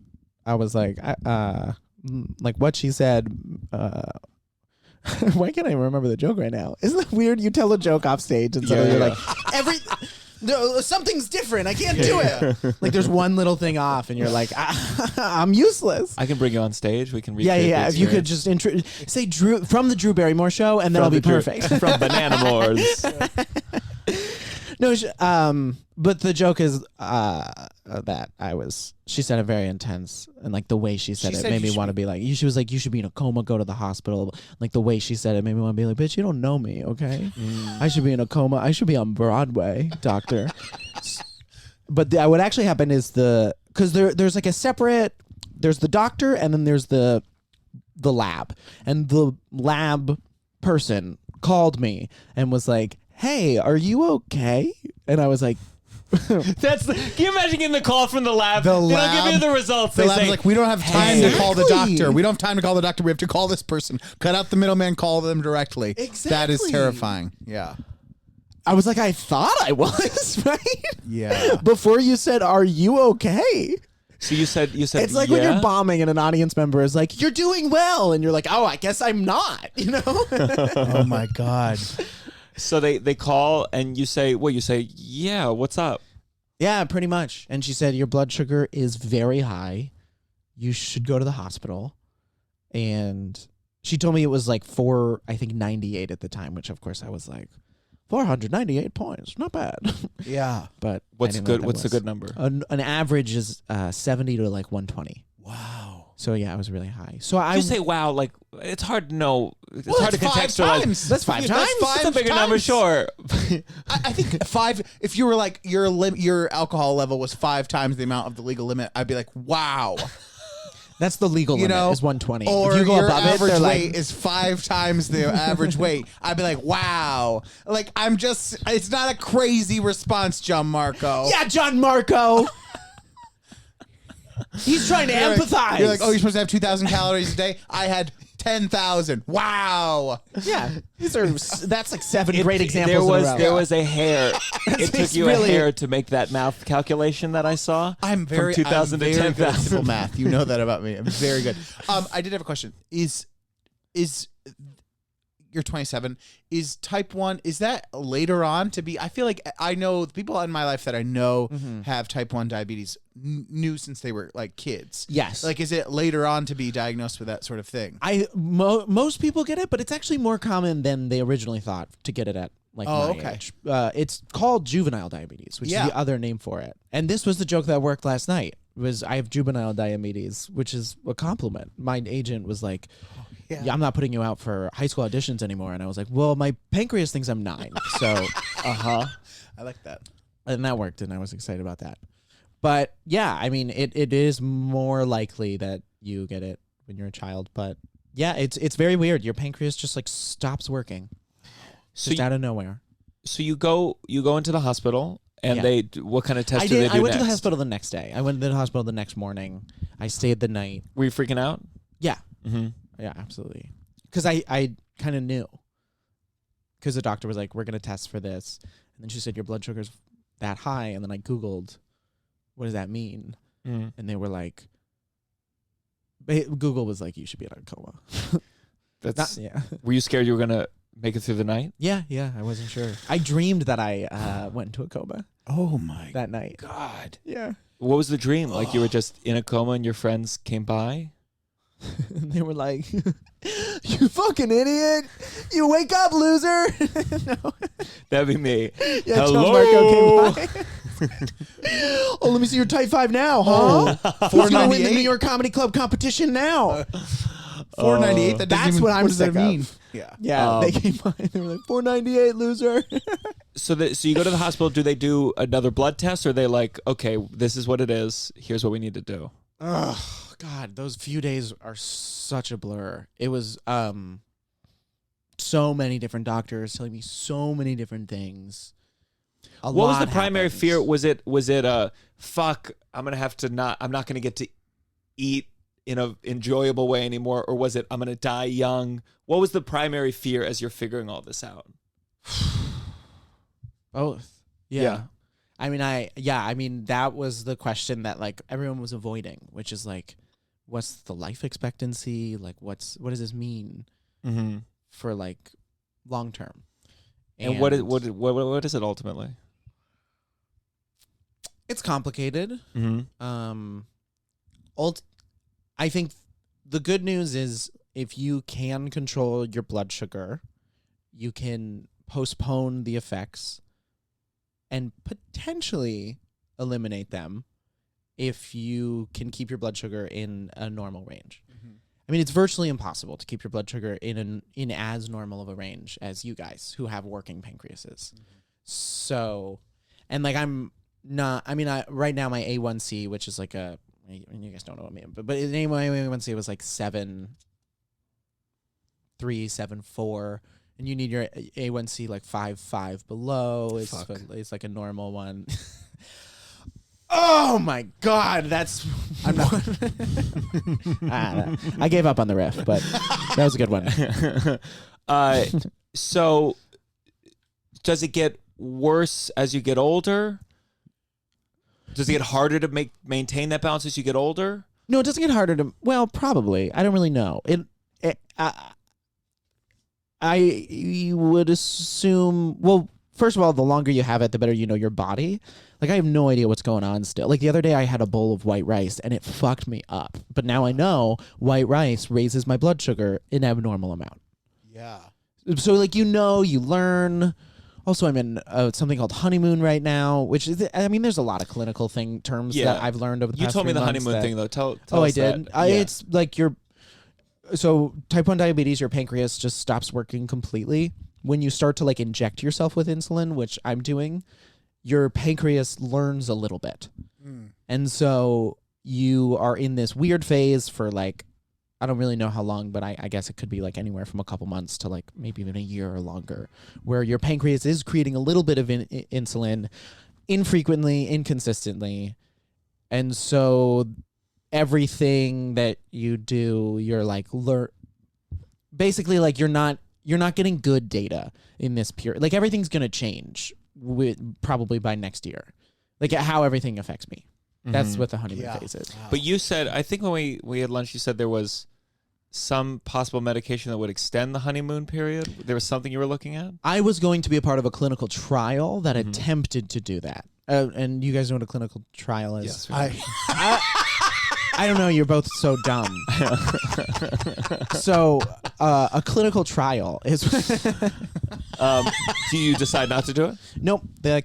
I was like, like what she said. Why can't I remember the joke right now? Isn't that weird? You tell a joke off stage and suddenly you're like, something's different. I can't do it. Like there's one little thing off, and you're like, I'm useless. I can bring you on stage. We can Yeah. If you could just say Drew from the Drew Barrymore Show, and then I'll be perfect. From Banana Moors. No, but the joke is that she said it very intense, and like the way she said it made me want to be like, she was like, you should be in a coma, go to the hospital. Like the way she said it made me want to be like, bitch, you don't know me, okay? I should be in a coma. I should be on Broadway, doctor. But what actually happened is because there's like a separate, there's the doctor, and then there's the lab, and the lab person called me and was like, hey, are you okay? And I was like, can you imagine getting the call from the lab? They don't give you the results. The lab's like, we don't have time to call the doctor. We don't have time to call the doctor. We have to call this person. Cut out the middleman. Call them directly. Exactly. That is terrifying. Yeah. I was like, I thought I was, right? Yeah. Before you said, are you okay? So you said it's like when you're bombing and an audience member is like, you're doing well, and you're like, oh, I guess I'm not, you know? Oh my God. So they call and you say, yeah, what's up? Yeah, pretty much. And she said, your blood sugar is very high. You should go to the hospital. And she told me it was like 98 at the time, which of course I was like, 498 points, not bad. Yeah. But what's good? What's the good number? An average is 70 to like 120. Wow. So yeah, it was really high. So you say wow, like it's hard to know it's hard to contextualize. That's 5 times. That's a bigger number, sure. I think 5. If you were like your alcohol level was 5 times the amount of the legal limit, I'd be like, wow. That's the legal limit. Is 120. Or if you go your above average it, weight is 5 times the average weight. I'd be like, wow. Like it's not a crazy response, Gianmarco. Yeah, Gianmarco. He's trying to empathize. You're like, oh, you're supposed to have 2,000 calories a day. I had 10,000. Wow. Yeah, that's like 7 great examples. There was a hair. It took you a hair to make that math calculation that I saw. I'm from 2,000 to 10,000. Simple math. You know that about me. I'm very good. I did have a question. Is you're 27? Is type 1? Is that later on to be? I feel like I know the people in my life that I know have type 1 diabetes knew since they were like kids. Yes. Like, is it later on to be diagnosed with that sort of thing? Most people get it, but it's actually more common than they originally thought to get it at my age. It's called juvenile diabetes, which is the other name for it. And this was the joke that worked last night. Was I have juvenile diabetes, which is a compliment. My agent was like, yeah, I'm not putting you out for high school auditions anymore. And I was like, well, my pancreas thinks I'm 9. So, I like that. And that worked, and I was excited about that. But yeah, I mean, it is more likely that you get it when you're a child. But yeah, it's very weird. Your pancreas just like stops working, just out of nowhere. So you go into the hospital, and what kind of test do they do I went next? to the hospital the next day. I went to the hospital the next morning. I stayed the night. Were you freaking out? Yeah. Mm-hmm. Yeah, absolutely. Because I kind of knew. Because the doctor was like, we're going to test for this. And then she said, your blood sugar's that high. And then I Googled, what does that mean? And they were like, Google was like, you should be in a coma. Were you scared you were going to make it through the night? Yeah, I wasn't sure. I dreamed that I went into a coma. Oh, my that night. God. Yeah. What was the dream? Like you were just in a coma and your friends came by? And they were like, you fucking idiot. You wake up, loser. No. That'd be me. Yeah, hello. Gianmarco came by. Oh, let me see your type 5 now, huh? Who's going to win the New York Comedy Club competition now? 498? That's what I'm sick of. Mean? Yeah, they came by and they were like, 498, loser. So you go to the hospital. Do they do another blood test, or are they like, okay, this is what it is. Here's what we need to do? Oh, God, those few days are such a blur. It was so many different doctors telling me so many different things. What was the primary fear? Was it fuck, I'm not gonna get to eat in an enjoyable way anymore, or was it I'm gonna die young? What was the primary fear as you're figuring all this out? Both. Yeah. I mean, that was the question that like everyone was avoiding, which is like, what's the life expectancy? Like, what does this mean for like long term? And what is it ultimately? It's complicated. I think the good news is if you can control your blood sugar, you can postpone the effects and potentially eliminate them if you can keep your blood sugar in a normal range. I mean, it's virtually impossible to keep your blood sugar in as normal of a range as you guys who have working pancreases. So, and like right now my A1C, which is like you guys don't know what I mean, but my A1C was like 7.3, 7.4. And you need your A1C like 5.5 below. It's like a normal one. Oh my God, I'm not. I gave up on the riff, but that was a good one. So, does it get worse as you get older? Does it get harder to maintain that balance as you get older? No, it doesn't get harder to. Well, probably. I don't really know. I would assume, well, first of all, the longer you have it, the better you know your body. Like, I have no idea what's going on still. Like, the other day I had a bowl of white rice, and it fucked me up. But now I know white rice raises my blood sugar in an abnormal amount. Yeah. So, like, you learn. Also, I'm in something called honeymoon right now, which is, I mean, there's a lot of clinical terms that I've learned over the past 3 months. You told me the honeymoon thing, though. Tell us I did. that. It's like So type 1 diabetes, your pancreas just stops working completely. When you start to like inject yourself with insulin, which I'm doing, your pancreas learns a little bit. And so you are in this weird phase for like, I don't really know how long, but I guess it could be like anywhere from a couple months to like maybe even a year or longer, where your pancreas is creating a little bit of insulin infrequently, inconsistently. And so everything that you do, you're like basically like you're not getting good data in this period. Like everything's going to change probably by next year. Like how everything affects me. That's what the honeymoon phase is. But you said, I think when we had lunch, you said there was some possible medication that would extend the honeymoon period. There was something you were looking at? I was going to be a part of a clinical trial that attempted to do that. And you guys know what a clinical trial is? Yes. I don't know. You're both so dumb. So a clinical trial is... Do you decide not to do it? Nope. They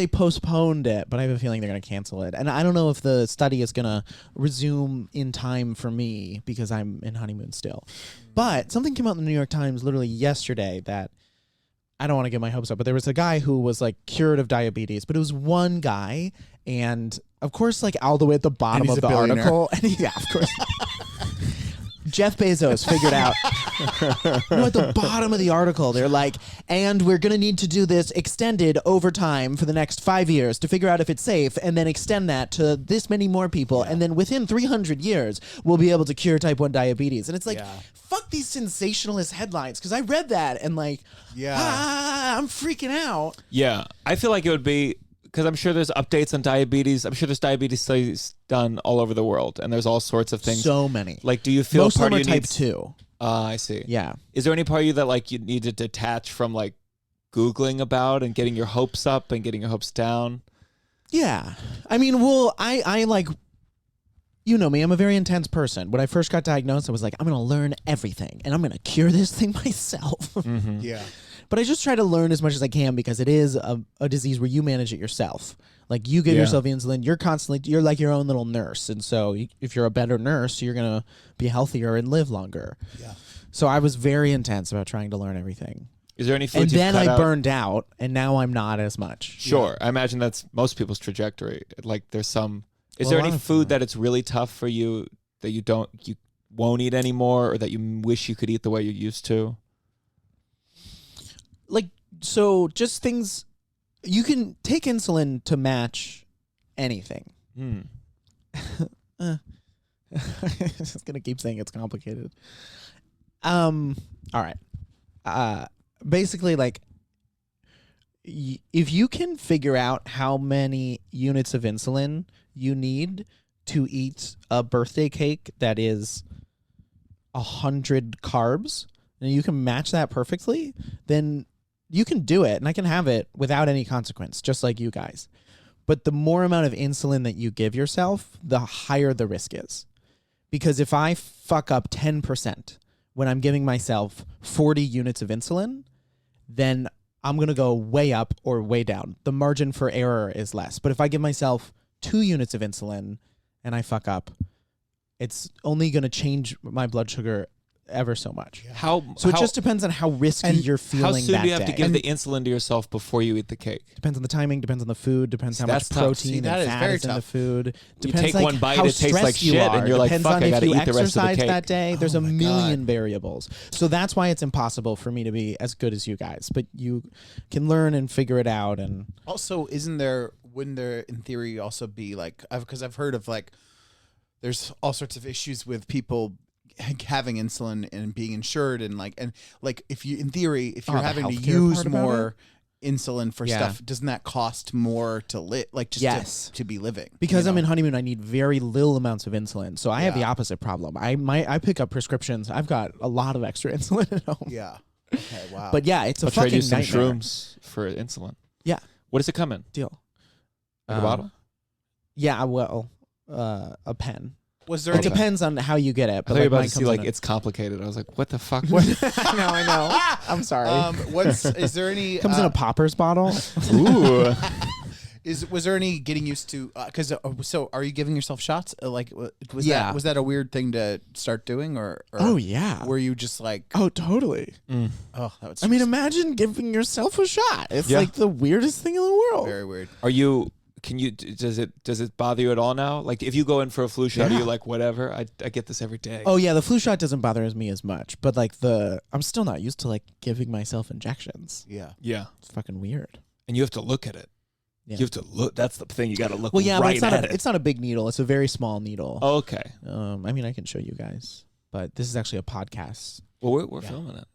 postponed it, but I have a feeling they're going to cancel it. And I don't know if the study is going to resume in time for me because I'm in honeymoon still. But something came out in the New York Times literally yesterday that I don't want to get my hopes up, but there was a guy who was like cured of diabetes, but it was one guy, and of course, like all the way at the bottom of the article, and yeah, of course, Jeff Bezos figured out. At the bottom of the article, they're like, and we're going to need to do this extended over time for the next 5 years to figure out if it's safe, and then extend that to this many more people, and then within 300 years, we'll be able to cure type 1 diabetes. And it's like, fuck these sensationalist headlines, because I read that and like, I'm freaking out. Yeah, I feel like it would be, because I'm sure there's updates on diabetes. I'm sure there's diabetes studies done all over the world, and there's all sorts of things. So many. Like, do you feel most part of them of are you type 2? I see. Yeah. Is there any part of you that like you need to detach from like Googling about and getting your hopes up and getting your hopes down? Yeah. I mean, well, I like, you know me, I'm a very intense person. When I first got diagnosed, I was like, I'm going to learn everything and I'm going to cure this thing myself. Yeah. But I just try to learn as much as I can because it is a disease where you manage it yourself. Like you give yourself insulin, you're like your own little nurse. And so if you're a better nurse, you're going to be healthier and live longer. Yeah. So I was very intense about trying to learn everything. Is there any food? And then I burned out, and now I'm not as much. Sure. I imagine that's most people's trajectory. Like there's some, is there any food that it's really tough for you that you won't eat anymore, or that you wish you could eat the way you used to? Like, so just things, you can take insulin to match anything. I'm just going to keep saying it's complicated. All right. Basically, like, if you can figure out how many units of insulin you need to eat a birthday cake that is 100 carbs, and you can match that perfectly, then you can do it, and I can have it without any consequence, just like you guys. But the more amount of insulin that you give yourself, the higher the risk is. Because if I fuck up 10% when I'm giving myself 40 units of insulin, then I'm going to go way up or way down. The margin for error is less. But if I give myself 2 units of insulin and I fuck up, it's only going to change my blood sugar ever so much. It just depends on how risky you're feeling that day. How soon do you have to give the insulin to yourself before you eat the cake? Depends on the timing, depends on the food, depends how much protein and fat is in the food. You Depends take one bite, it tastes like shit, and you're like, fuck, I gotta eat the rest of the cake. That day. There's a million variables. So that's why it's impossible for me to be as good as you guys. But you can learn and figure it out. And also, wouldn't there in theory also be like, because I've heard of like, there's all sorts of issues with people having insulin and being insured, and if you, in theory, if you're having to use more insulin for stuff, doesn't that cost more to live, like just to be living? Because I'm in honeymoon, I need very little amounts of insulin, so I have the opposite problem. I pick up prescriptions. I've got a lot of extra insulin at home. Yeah. Okay. Wow. But yeah, it's a fucking some nightmare. Shrooms for insulin. Yeah. What does it come in? Deal. Like a bottle? Yeah. Well, a pen. Was there? It depends on how you get it. But I thought you were about to see like it's complicated. I was like, what the fuck? I know. I'm sorry. Is there any? Comes in a poppers bottle. Ooh. Was there any getting used to? Because so are you giving yourself shots? Was Yeah. that a weird thing to start doing, or Oh yeah. were you just like, Oh totally. oh, that would? I mean, imagine giving yourself a shot. It's Yeah. like the weirdest thing in the world. very weird. Are you? Does it bother you at all now? Like if you go in for a flu shot, are you like whatever? I get this every day. Oh yeah, the flu shot doesn't bother me as much, but like I'm still not used to like giving myself injections. Yeah. Yeah. It's fucking weird. And you have to look at it. Yeah. You have to look. That's the thing. You got to look. Well, yeah, right but at it. it's not a big needle. It's a very small needle. Oh, okay. I mean, I can show you guys, but this is actually a podcast. Well, we're filming it.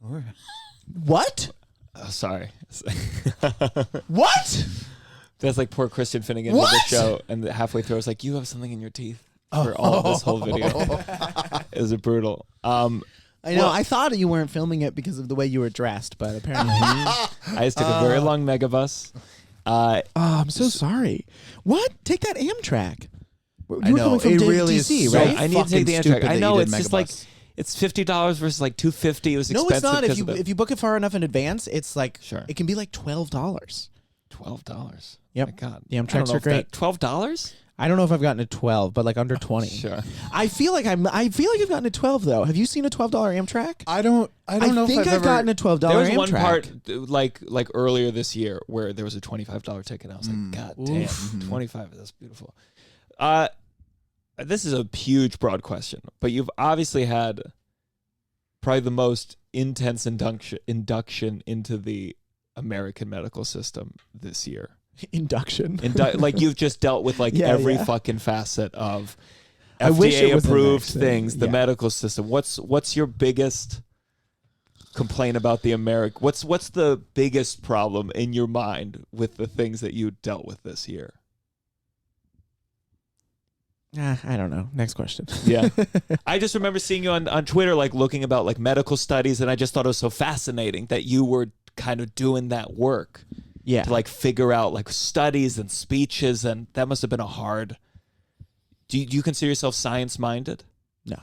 What? Oh, sorry. What? That's like poor Christian Finnegan did the show, and halfway through, I was like, "You have something in your teeth." For all of this whole video, it was brutal. I know. I thought you weren't filming it because of the way you were dressed, but apparently. I just took a very long megabus. I'm so sorry. What? Take that Amtrak. You I were know, coming from it really DC, is so right? I need to take the fucking Amtrak. stupid I that know you it's did just like Megabus. it's $50 versus like $250. It was No, expensive. it's not. because of If you book it far enough in advance, it's like Sure. it can be like $12. $12. Yep. My God. The I don't Amtraks know are if great. $12? I don't know if I've gotten to 12, but like under 20. Sure. I feel like I've gotten to 12 though. Have you seen a $12 Amtrak? I don't know think if I've gotten a $12 There was Amtrak. one part like earlier this year where there was a $25 ticket. I was like, God damn, 25. That's beautiful. This is a huge, broad question, but you've obviously had probably the most intense induction into the American medical system this year. Induction. Like you've just dealt with like Yeah, every yeah. fucking facet of I wish it FDA was the approved next thing. things, the Yeah. medical system. What's your biggest complaint about the What's the biggest problem in your mind with the things that you dealt with this year? I don't know. Next question. Yeah. I just remember seeing you on Twitter, like looking about like medical studies, and I just thought it was so fascinating that you were kind of doing that work Yeah. to like figure out like studies and speeches, and that must have been a hard. Do you consider yourself science minded? No.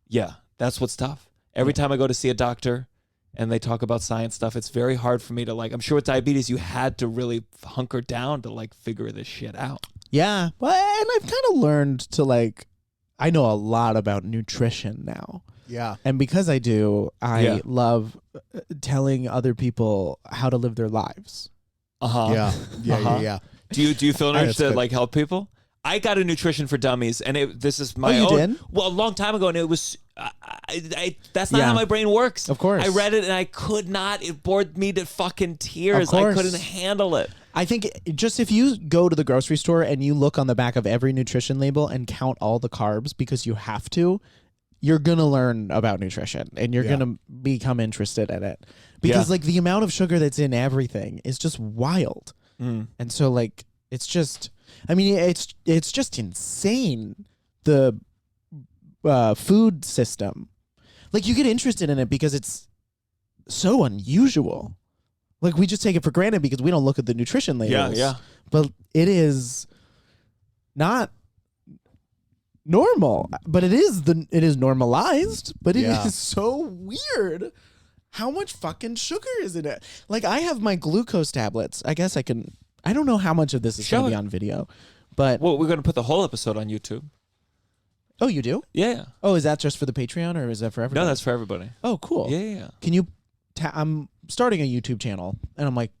Yeah, that's what's tough. Every time I go to see a doctor and they talk about science stuff, it's very hard for me to like, I'm sure with diabetes, you had to really hunker down to like figure this shit out. Yeah. Well, and I've kind of learned to like, I know a lot about nutrition now. Yeah. And because I do, I Yeah. love telling other people how to live their lives. Yeah. Uh-huh. Yeah. Do you feel an urge That's to good. like help people? I got a nutrition for dummies, and this is my you own. did? Well, a long time ago, and it was. That's not Yeah. how my brain works. Of course. I read it and I could not. It bored me to fucking tears. Of I course. couldn't handle it. I think just if you go to the grocery store and you look on the back of every nutrition label and count all the carbs because you have to, you're going to learn about nutrition and you're going to become interested in it. Because like the amount of sugar that's in everything is just wild. And so like it's just, I mean, it's just insane, the food system. Like you get interested in it because it's so unusual. Like we just take it for granted because we don't look at the nutrition labels. Yeah. But it is not normal. But it is normalized. But it is so weird. How much fucking sugar is in it? Like I have my glucose tablets. I guess I don't know how much of this is going to be on video. But Well, we're going to put the whole episode on YouTube. oh, you do? Yeah. Oh, is that just for the Patreon or is that for everybody? No, that's for everybody. Oh, cool. Yeah. Can you? I'm starting a YouTube channel, and I'm like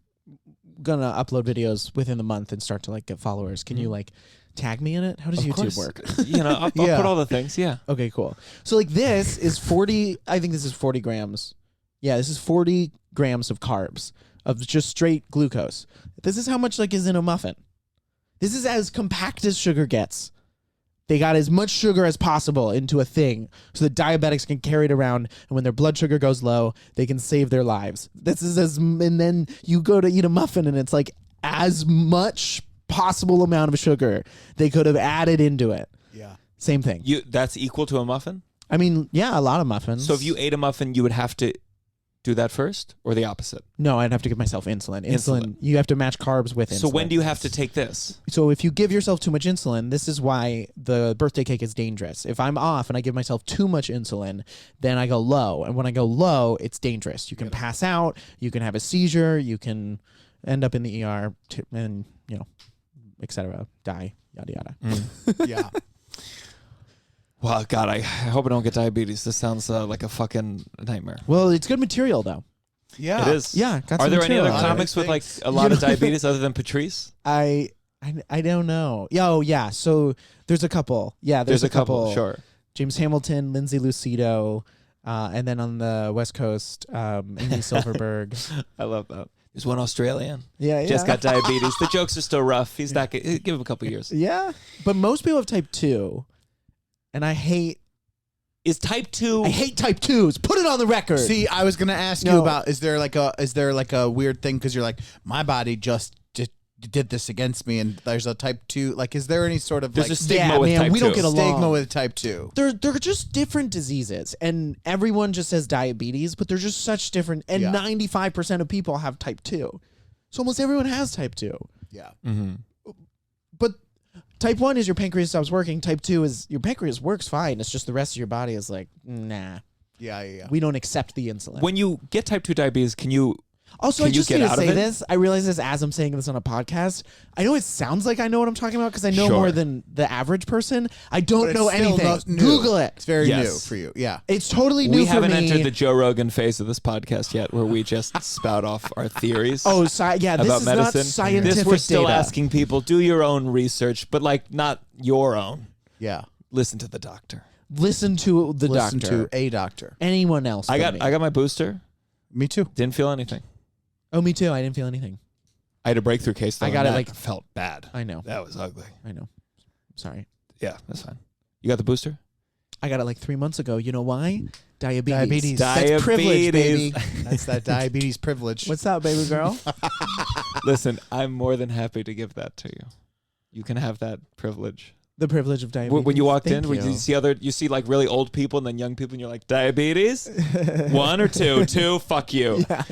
gonna upload videos within the month and start to like get followers. Can you like tag me in it? How does Of YouTube course. work? I'll Yeah. put all the things. Yeah. Okay, cool. So like this is 40. I think this is 40 grams. Yeah, this is 40 grams of carbs of just straight glucose. This is how much like is in a muffin. This is as compact as sugar gets. They got as much sugar as possible into a thing so that diabetics can carry it around, and when their blood sugar goes low, they can save their lives. This is and then you go to eat a muffin and it's like as much possible amount of sugar they could have added into it. Yeah. Same thing. That's equal to a muffin? I mean, yeah, a lot of muffins. So if you ate a muffin, you would have to do that first or the opposite? No, I'd have to give myself insulin. You have to match carbs with insulin. So when do you have to take this? So if you give yourself too much insulin, this is why the birthday cake is dangerous. If I'm off and I give myself too much insulin, then I go low. And when I go low, it's dangerous. You can pass out. You can have a seizure. You can end up in the ER. And, etc. Die, yada yada. Yeah. Well, God, I hope I don't get diabetes. This sounds like a fucking nightmare. Well, it's good material though. Yeah. It is. Yeah. Got Are some there any material other out of it. comics with like a lot of diabetes other than Patrice? I don't know. Yeah. So there's a couple. Yeah, there's a couple. Sure. James Hamilton, Lindsay Lucido, and then on the West Coast, Amy Silverberg. I love that. There's one Australian. Yeah. Just got diabetes. The jokes are still rough. He's not. Give him a couple years. Yeah, but most people have type 2, and I hate. Is type 2? I hate type 2s. Put it on the record. See, I was gonna ask you about is there like a weird thing because you're like my body just did this against me and there's a type 2 like is there any sort of There's like a stigma with type 2. We don't get along. Stigma with type 2. They're just different diseases, and everyone just says diabetes, but they're just such different. And 95% of people have type 2, so almost everyone has type 2. Yeah. Mm-hmm. But type 1 is your pancreas stops working. Type 2 is your pancreas works fine. It's just the rest of your body is like, nah. Yeah. We don't accept the insulin. When you get type 2 diabetes, can you? Also, Can I you just get need to out of say it? this. I realize this as I'm saying this on a podcast. I know it sounds like I know what I'm talking about because I know Sure. more than the average person. I don't know still anything. not new. Google it. It's very Yes. new for you. Yeah. It's totally new We for haven't me. entered the Joe Rogan phase of this podcast yet, where we just spout off our theories. Oh, yeah. This about is medicine. not scientific This we're still data. asking people do your own research, but like not your own. Yeah. Listen to the doctor. Listen to the Listen doctor. to a doctor. Anyone else? I but me. got my booster. Me too. Didn't feel anything. Oh, me too. I didn't feel anything. I had a breakthrough case. Though, I got and it, that like- felt bad. I know. That was ugly. I know. Sorry. Yeah, that's fine. You got the booster? I got it like 3 months ago. You know why? Diabetes. Diabetes. That's privilege, baby. That's that diabetes privilege. What's up, baby girl? Listen, I'm more than happy to give that to you. You can have that privilege. The privilege of diabetes. When you walked Thank in, you see like really old people and then young people, and you're like, diabetes? 1 or 2? 2? Fuck you. Yeah.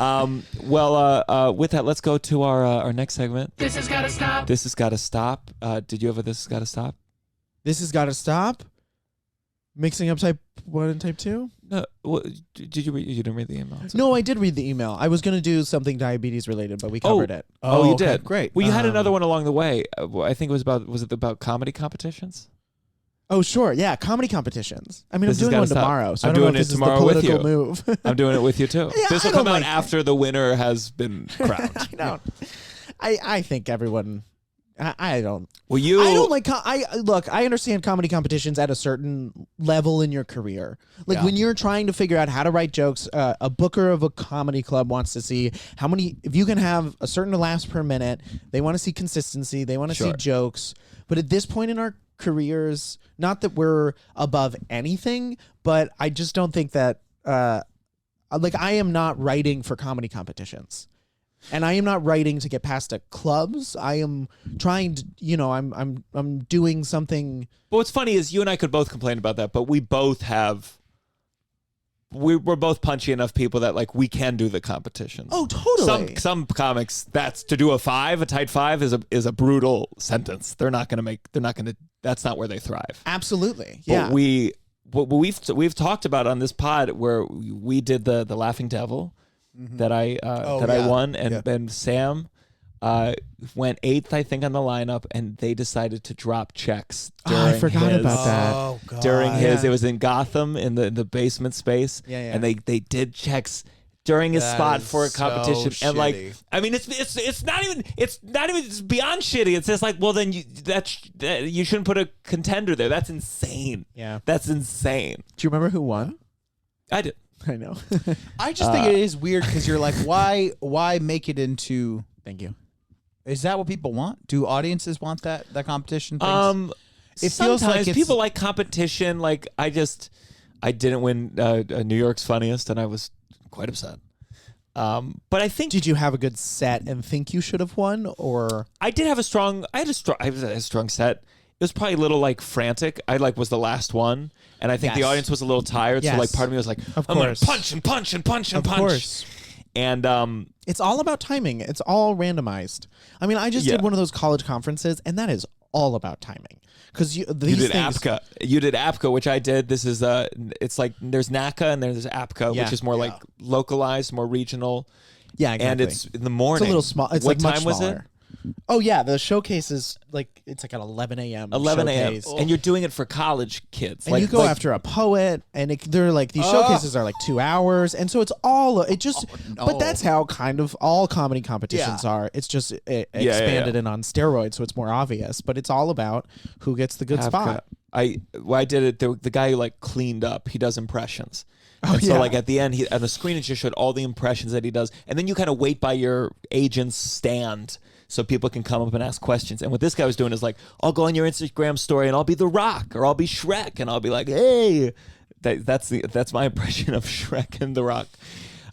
With that, let's go to our next segment. This has got to stop. This has got to stop. Did you have a This has got to stop? This has got to stop. Mixing up type 1 and type 2? No. Did you read? You didn't read the email? No, I did read the email. I was going to do something diabetes related, but we covered it. Oh, you okay, did. Great. Well, you had another one along the way. I think it was about. Was it about comedy competitions? Oh, sure. Yeah, comedy competitions. I mean, This has I'm doing gotta one stop. tomorrow, so I'm I don't know doing if it this is the tomorrow with political you. move. I'm doing it with you too. Yeah, This will I don't come out like after the winner has been crowned. I don't. I think everyone. I don't. Well, you. I don't like. Look. I understand comedy competitions at a certain level in your career. Like Yeah. when you're trying to figure out how to write jokes, a booker of a comedy club wants to see how many. If you can have a certain laughs per minute, they want to see consistency. They want to see Sure. jokes. But at this point in our careers, not that we're above anything, but I just don't think that. Like I am not writing for comedy competitions. And I am not writing to get past at clubs. I am trying to, I'm doing something. But what's funny is you and I could both complain about that, but we both have. We're both punchy enough people that like we can do the competitions. Oh, totally. Some comics, that's to do a tight 5 is a brutal sentence. They're not gonna. That's not where they thrive. Absolutely. But Yeah. we've talked about on this pod where we did the Laughing Devil that I won, and Sam went 8th, I think, on the lineup, and they decided to drop checks. I forgot about that. Oh God. During his, Yeah. it was in Gotham in the basement space, Yeah. and they did checks during his That spot is for a competition, so and like, shitty. I mean, it's not even it's beyond shitty. It's just like, well, then you shouldn't put a contender there. That's insane. Yeah. That's insane. Do you remember who won? I did. I know. I just think it is weird because you're like, why make it into? Thank you. Is that what people want? Do audiences want that competition? Things? It feels sometimes like it's- people like competition. Like I didn't win New York's Funniest, and I was quite upset. But I think Did you have a good set and think you should have won, or I did have a strong. I had a strong set. It was probably a little like frantic. I was the last one, and I think the Yes. audience was a little tired. Yes. So like part of me was like, Of I'm gonna course. punch and punch and punch and Of punch. course. And it's all about timing? It's all randomized. I mean, I just Yeah. did one of those college conferences, and that is all about timing. Because you did APCA. You did APCA, which I did. This is it's like there's NACA and there's APCA, Yeah. which is more like localized, more regional. Yeah, exactly. And it's in the morning. It's a little small. It's what like much time was it? smaller. Oh yeah, the showcase is like it's like at 11 a.m. 11 a.m. showcase. And you're doing it for college kids. And you go after a poet, and they're like these showcases are like 2 hours, and so it's all But that's how kind of all comedy competitions are. It's just expanded and on steroids, so it's more obvious. But it's all about who gets the good spot. I did it. The guy who like cleaned up, he does impressions. And so like at the end, on the screen it just showed all the impressions that he does, and then you kind of wait by your agent's stand so people can come up and ask questions. And what this guy was doing is like, I'll go on your Instagram story and I'll be The Rock or I'll be Shrek and I'll be like, hey, that's my impression of Shrek and The Rock.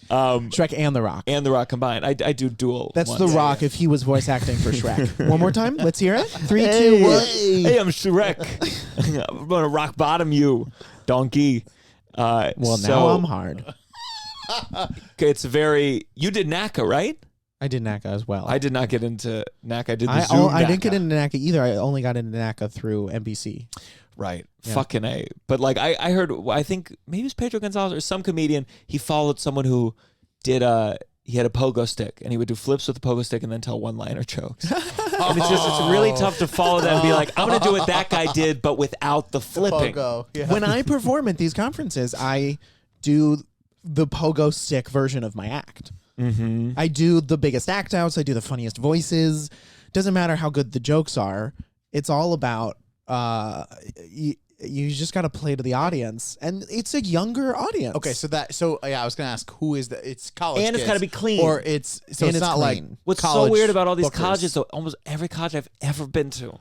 Shrek and The Rock. And The Rock combined. I do dual. That's ones. The Rock if he was voice acting for Shrek. One more time. Let's hear it. 3, 2, 1. Hey, I'm Shrek. I'm going to rock bottom you, donkey. Now I'm hard. It's very... You did NACA, right? I did NACA as well. I did not get into NACA. I did the Zoom I NACA. didn't get into NACA either. I only got into NACA through NBC. Right. Yeah. Fucking A. But like I heard, I think maybe it was Pedro Gonzalez or some comedian, he followed someone who did he had a pogo stick and he would do flips with the pogo stick and then tell one-liner jokes. And it's really tough to follow that and be like, I'm going to do what that guy did, but without the flipping. Pogo. Yeah. When I perform at these conferences, I do the pogo stick version of my act. Mm-hmm. I do the biggest act outs. I do the funniest voices. Doesn't matter how good the jokes are. It's all about you just got to play to the audience, and it's a younger audience. Okay, so I was gonna ask who is it's college And it's kids, gotta be clean. or it's not clean. like What's so college weird about all these bookers. colleges, though, almost every college I've ever been to,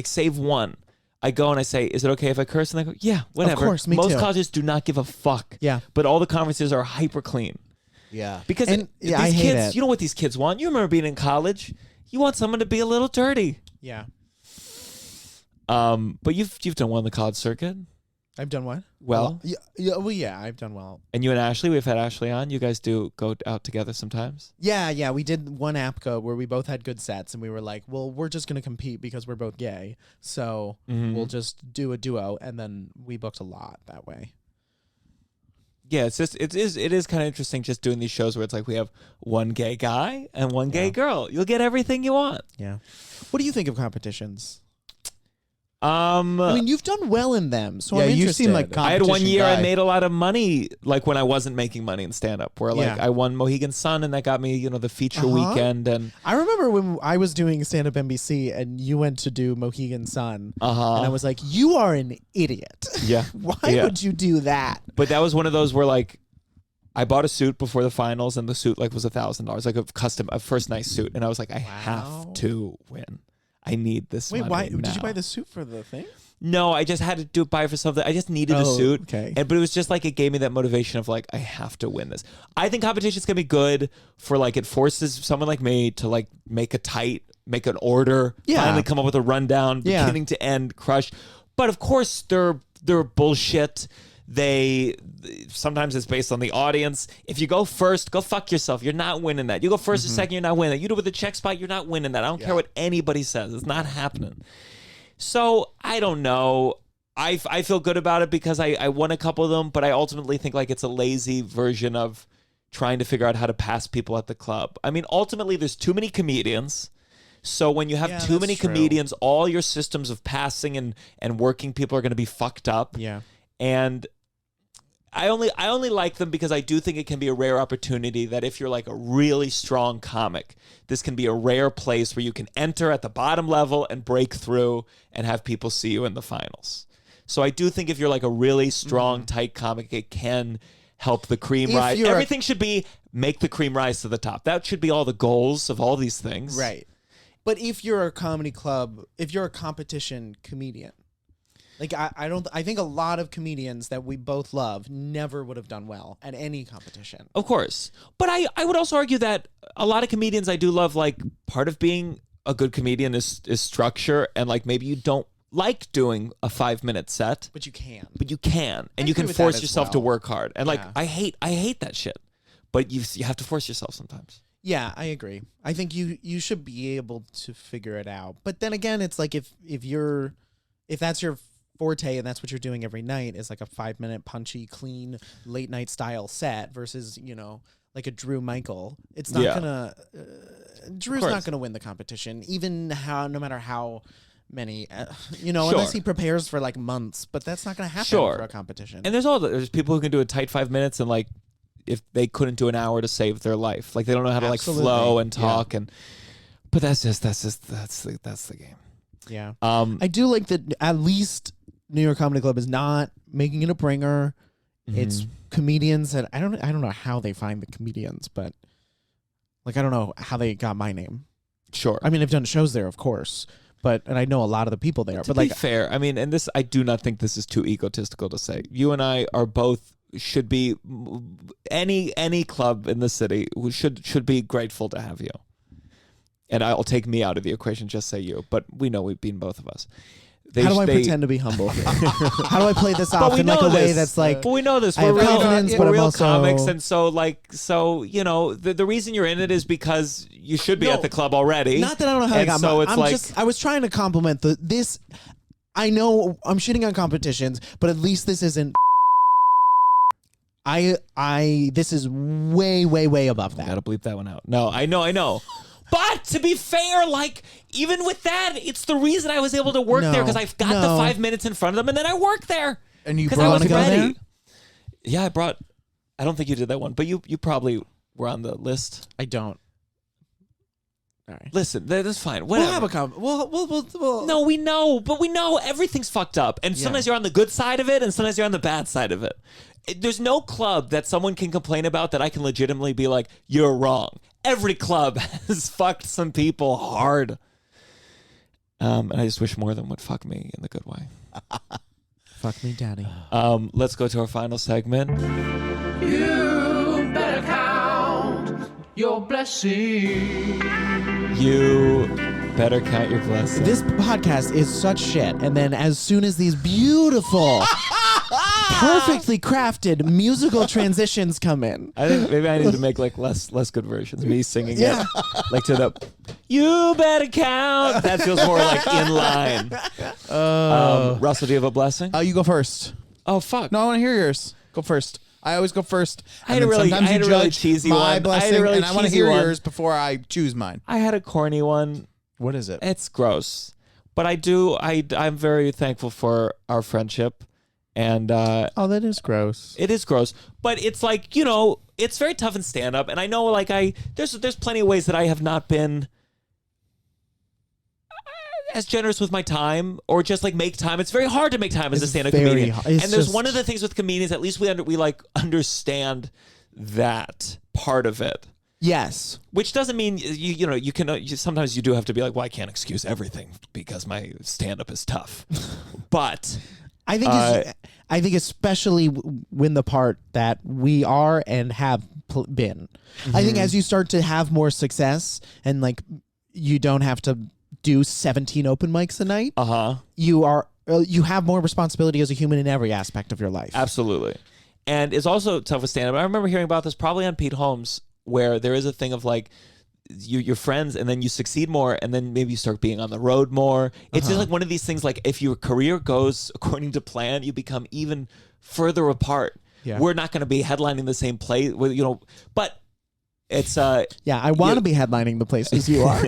save one, I go and I say, is it okay if I curse? And they go, yeah, whatever. Of course, me Most too. colleges do not give a fuck. Yeah. But all the conferences are hyper clean. Yeah, Because And, these I hate kids, it. you know what these kids want? You remember being in college. You want someone to be a little dirty. Yeah. But you've done well in the college circuit. I've done what? Well. Yeah, I've done well. And you and Ashley, we've had Ashley on. You guys do go out together sometimes. Yeah, we did one APCO where we both had good sets, and we were like, well, we're just going to compete because we're both gay, so we'll just do a duo, and then we booked a lot that way. Yeah, it is kind of interesting just doing these shows where it's like we have one gay guy and one gay girl. You'll get everything you want. Yeah. What do you think of competitions? I I mean, you've done well in them, so Yeah, I'm you interested. seem like I had one competition year I guy. made a lot of money, like when I wasn't making money in stand-up, where like Yeah. I won Mohegan Sun, and that got me, the feature weekend, and I remember when I was doing stand-up NBC, and you went to do Mohegan Sun, and I was like, you are an idiot. yeah. Why Yeah. would you do that? But that was one of those where like I bought a suit before the finals, and the suit like was $1,000, like a first nice suit, and I was like, I have to win. I need this. Wait, money why now. did you buy the suit for the thing? No, I just had to buy for something. I just needed a suit. Okay. But it was just like it gave me that motivation of like, I have to win this. I think competitions can be good for like it forces someone like me to like make an order, finally come up with a rundown, beginning to end, crush. But of course they're bullshit. Sometimes it's based on the audience. If you go first, go fuck yourself. You're not winning that. You go first or second, you're not winning that. You do it with a check spot, you're not winning that. I don't care what anybody says. It's not happening. So I don't know. I feel good about it because I won a couple of them, but I ultimately think like it's a lazy version of trying to figure out how to pass people at the club. I mean, ultimately there's too many comedians. So when you have too many comedians, all your systems of passing and working people are going to be fucked up. Yeah. And I only like them because I do think it can be a rare opportunity that if you're like a really strong comic, this can be a rare place where you can enter at the bottom level and break through and have people see you in the finals. So I do think if you're like a really strong, tight comic, it can help the cream rise. Everything should be make the cream rise to the top. That should be all the goals of all these things. Right. But if you're a comedy club, if you're a competition comedian, like I think a lot of comedians that we both love never would have done well at any competition. Of course. But I would also argue that a lot of comedians I do love, like part of being a good comedian is structure, and like maybe you don't like doing a 5-minute set. But you can. And you can with force that as yourself to well. work hard. And like Yeah. I hate that shit. But you have to force yourself sometimes. Yeah, I agree. I think you should be able to figure it out. But then again, it's like if that's your forte and that's what you're doing every night is like a 5-minute punchy, clean, late night style set versus, like a Drew Michael, it's not gonna. Drew's course. not gonna win the competition, even no matter how many, Sure. unless he prepares for like months. But that's not gonna happen Sure. for a competition. And there's people who can do a tight 5 minutes and like if they couldn't do an hour to save their life, like they don't know how to like flow and talk but that's the game. Yeah. I do like that at least New York Comedy Club is not making it a bringer. It's comedians that I don't know how they find the comedians, but like I don't know how they got my name. Sure. I mean, I've done shows there, of course, and I know a lot of the people there. To be fair, I mean, and this I do not think this is too egotistical to say. You and I are both should be any club in the city who should be grateful to have you. And I'll take me out of the equation, just say you. But we know we've been both of us. How do I pretend to be humble? How do I play this off in like a way that's like? But we know this. We're real comics, and so the reason you're in it is because you should be at the club already. Not that I don't know how I got. I was trying to compliment this. I know I'm shitting on competitions, but at least this isn't. This is way above that. Gotta bleep that one out. No, I know. But to be fair, like even with that, it's the reason I was able to work there because I've got the 5 minutes in front of them, and then I worked there. And you I was to go ready. there? Yeah, I don't think you did that one, but you probably were on the list. I don't. All right. Listen, that's fine. Whatever. We'll No, we know, but we know everything's fucked up, and sometimes you're on the good side of it, and sometimes you're on the bad side of it. There's no club that someone can complain about that I can legitimately be like, you're wrong. Every club has fucked some people hard. And I just wish more of them would fuck me in the good way. Fuck me, daddy. Let's go to our final segment. You better count your blessings. You better count your blessings. This podcast is such shit. And then as soon as these beautiful, perfectly crafted musical transitions come in. I think maybe I need to make like less good versions. Me singing it. Like to the you better count. That feels more like in line. Russell, do you have a blessing? You go first. Oh fuck. No, I want to hear yours. Go first. I always go first. I had a really cheesy my one. Blessing, and I want to hear yours before I choose mine. I had a corny one. What is it? It's gross, but I'm very thankful for our friendship, and that is gross. It is gross, but it's like it's very tough in stand up, and I know like there's plenty of ways that I have not been as generous with my time or just like make time. It's very hard to make time as a stand-up comedian. And there's one of the things with comedians, at least we like understand that part of it. Yes. Which doesn't mean you can sometimes you do have to be like, well, I can't excuse everything because my stand-up is tough. But I think especially when the part that we are and have been. Mm-hmm. I think as you start to have more success and like you don't have to do 17 open mics a night. You have more responsibility as a human in every aspect of your life. Absolutely. And it's also tough with stand-up. I remember hearing about this probably on Pete Holmes, where there is a thing of like you're friends and then you succeed more and then maybe you start being on the road more. It's just like one of these things, like if your career goes according to plan, you become even further apart. Yeah. We're not going to be headlining the same place, but it's I want to be headlining the places you are.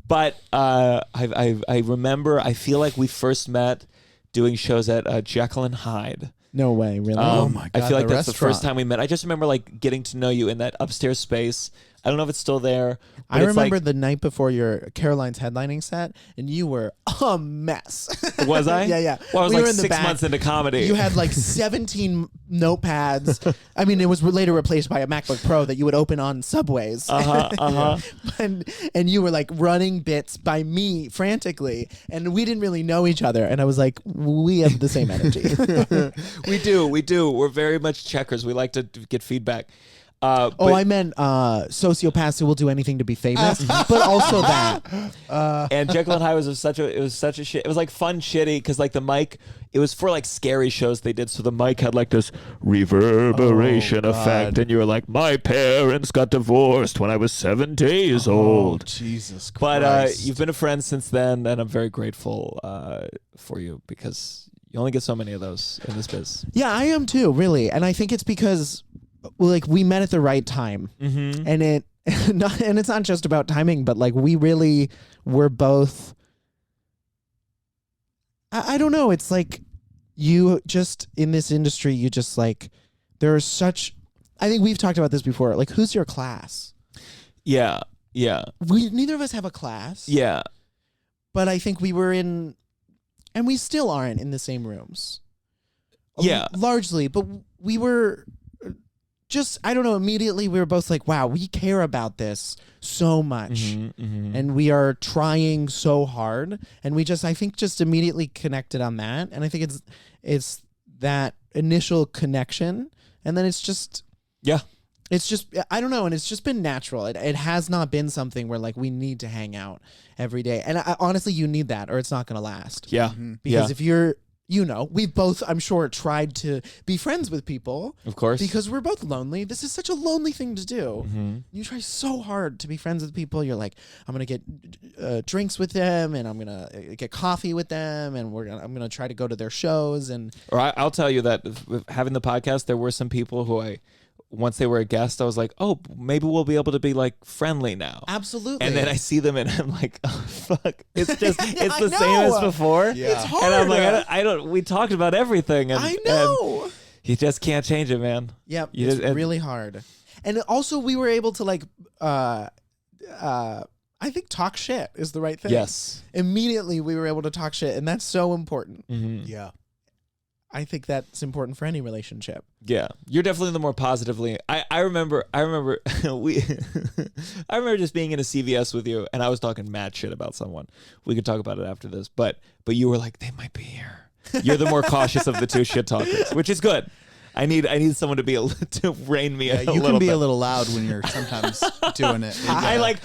But I remember, I feel like we first met doing shows at Jekyll and Hyde. No way, really? Oh my God, I feel like that's restaurant. the first time we met. I just remember like getting to know you in that upstairs space. I don't know if it's still there. I remember the night before your Caroline's headlining set, and you were a mess. Was I? Yeah. Well, I was we like 6 months into comedy. You had like 17 notepads. I mean, it was later replaced by a MacBook Pro that you would open on subways. And you were like running bits by me frantically, and we didn't really know each other. And I was like, we have the same energy. We do. We're very much checkers. We like to get feedback. I meant sociopaths who will do anything to be famous, but also that. And Jekyll and Hyde was such a shit. It was like fun shitty because like the mic, it was for like scary shows they did, so the mic had like this reverberation effect, and you were like, my parents got divorced when I was 7 days old. Jesus Christ! But you've been a friend since then, and I'm very grateful for you because you only get so many of those in this biz. Yeah, I am too, really, and I think it's because like we met at the right time, and it's not just about timing, but like we really were both. I don't know. It's like you just in this industry, you just like there are such. I think we've talked about this before. Like, who's your class? Yeah. Neither of us have a class. Yeah. But I think we were in, and we still aren't in the same rooms. Yeah. Largely, but we were just, I don't know, immediately we were both like, wow, we care about this so much. And we are trying so hard. And we just, I think, just immediately connected on that. And I think it's that initial connection. And then it's just, it's just, I don't know. And it's just been natural. It has not been something where like we need to hang out every day. And honestly, you need that or it's not going to last. Yeah. Because if you're, we've both, I'm sure, tried to be friends with people. Of course. Because we're both lonely. This is such a lonely thing to do. You try so hard to be friends with people. You're like, I'm going to get drinks with them and I'm going to get coffee with them and I'm going to try to go to their shows. Or I'll tell you that having the podcast, there were some people who once they were a guest, I was like, oh, maybe we'll be able to be like friendly now. Absolutely. And then I see them and I'm like, oh, fuck. It's just, it's the I same know. as before. Yeah. It's hard. And I'm like, I don't, we talked about everything. And, I know. And you just can't change it, man. Yep. It's really hard. And also we were able to like, I think talk shit is the right thing. Yes. Immediately we were able to talk shit and that's so important. Yeah. I think that's important for any relationship. Yeah, you're definitely the more positively. I remember I remember just being in a CVS with you, and I was talking mad shit about someone. We could talk about it after this, but you were like, they might be here. You're the more cautious of the two shit talkers, which is good. I need someone to be able to rein me. You can be a little loud when you're sometimes doing it. I like.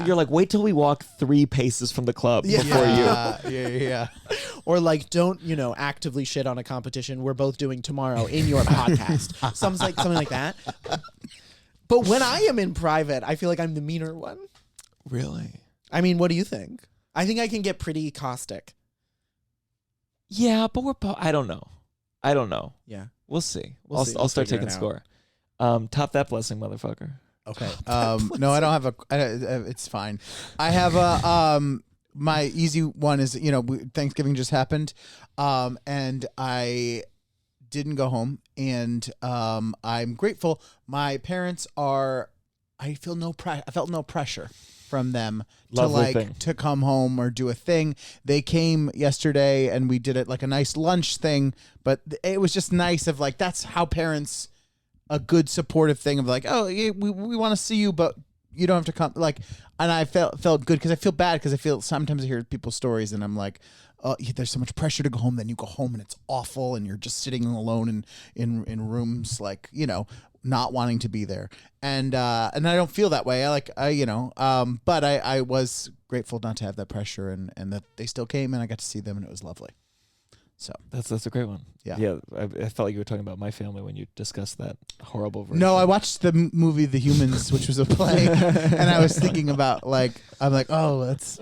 You're like, wait till we walk 3 paces from the club before you. Yeah. Or like, don't actively shit on a competition we're both doing tomorrow in your podcast. Something like that. But when I am in private, I feel like I'm the meaner one. Really? I mean, what do you think? I think I can get pretty caustic. Yeah, but I don't know. Yeah. We'll see. See. I'll start taking score. Top that blessing, motherfucker. Okay. No, I don't have it's fine. I have my easy one is, Thanksgiving just happened. And I didn't go home and I'm grateful. My parents I felt no pressure from them to come home or do a thing. They came yesterday and we did it like a nice lunch thing, but it was just nice of like, that's how parents, a good supportive thing of like, oh, yeah, we want to see you, but you don't have to come. Like, and I felt good because I feel bad because I feel sometimes I hear people's stories and I'm like, oh, there's so much pressure to go home. Then you go home and it's awful and you're just sitting alone in rooms like, not wanting to be there. And I don't feel that way. But I was grateful not to have that pressure and that they still came and I got to see them and it was lovely. So that's a great one. Yeah. I felt like you were talking about my family when you discussed that horrible version. No, I watched the movie The Humans, which was a play, and I was thinking about I'm like, oh, that's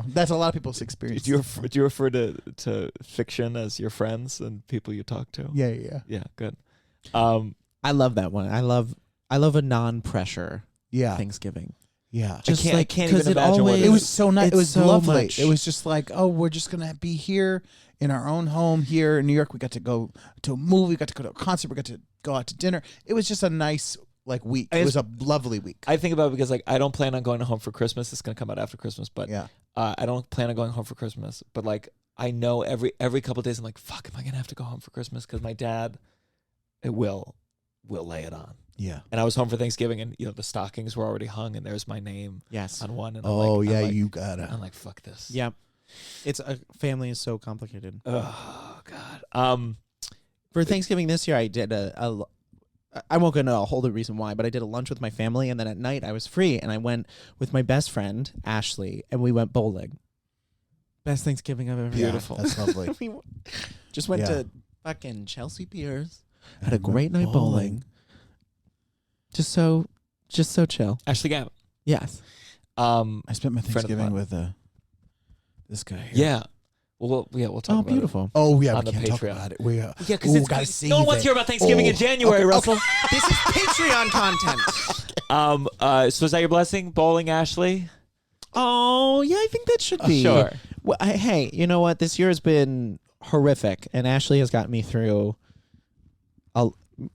that's a lot of people's experience. Do you refer to fiction as your friends and people you talk to? Yeah. Yeah, good. I love that one. I love a non-pressure Thanksgiving. Yeah. I can't even imagine what it was so nice. It was so lovely. much. It was just like, oh, we're just going to be here in our own home here in New York. We got to go to a movie. We got to go to a concert. We got to go out to dinner. It was just a nice week. It was a lovely week. I think about it because I don't plan on going home for Christmas. It's going to come out after Christmas, but I don't plan on going home for Christmas. But I know every couple of days I'm like, fuck, am I going to have to go home for Christmas? Because my dad, will lay it on. Yeah. And I was home for Thanksgiving and the stockings were already hung and there's my name on one. And you got it. I'm like, fuck this. Yeah. It's family is so complicated. Oh God. For Thanksgiving this year, I did I won't go into a whole reason why, but I did a lunch with my family and then at night I was free and I went with my best friend, Ashley, and we went bowling. Best Thanksgiving I've ever had. Beautiful. That's lovely. We just went to fucking Chelsea Piers. Had a great night bowling. Just so chill. Ashley Gavin. Yes. I spent my Thanksgiving with this guy here. Yeah. We'll talk about beautiful. Oh yeah, on we the can't talk Patreon. about it. We because we gotta save no one wants to hear about Thanksgiving in January, Russell. This is Patreon content. So is that your blessing, bowling, Ashley? Oh, yeah, I think that should be. Sure. Well, hey, you know what? This year has been horrific, and Ashley has gotten me through.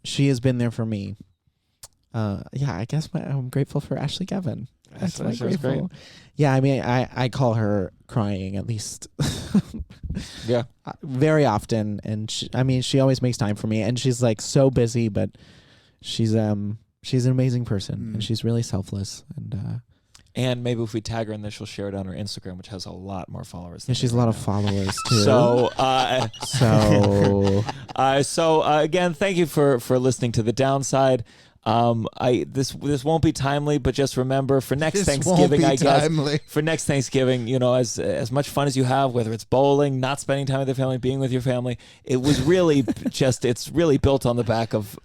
She has been there for me. Yeah, I guess I'm grateful for Ashley Gavin. That's my grateful. Great. Yeah, I mean, I call her crying at least. Yeah. Very often, and she always makes time for me, and she's like so busy, but she's an amazing person, and she's really selfless, and maybe if we tag her in this, she'll share it on her Instagram, which has a lot more followers. Yeah, she's a lot of followers too. So again, thank you for listening to The Downside. This won't be timely, but just remember for next Thanksgiving, I guess for next Thanksgiving, you know, as much fun as you have, whether it's bowling, not spending time with your family, being with your family, it was really it's really built on the back of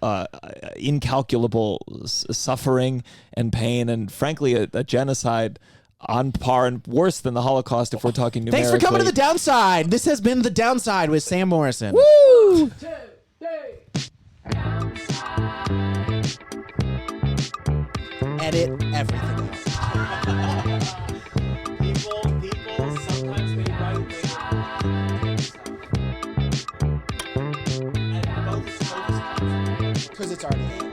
incalculable suffering and pain, and frankly, a genocide on par and worse than the Holocaust if we're talking numerically. Thanks for coming to The Downside. This has been The Downside with Sam Morrison. Woo! 2, 3. Edit everything else. People sometimes they write because it's already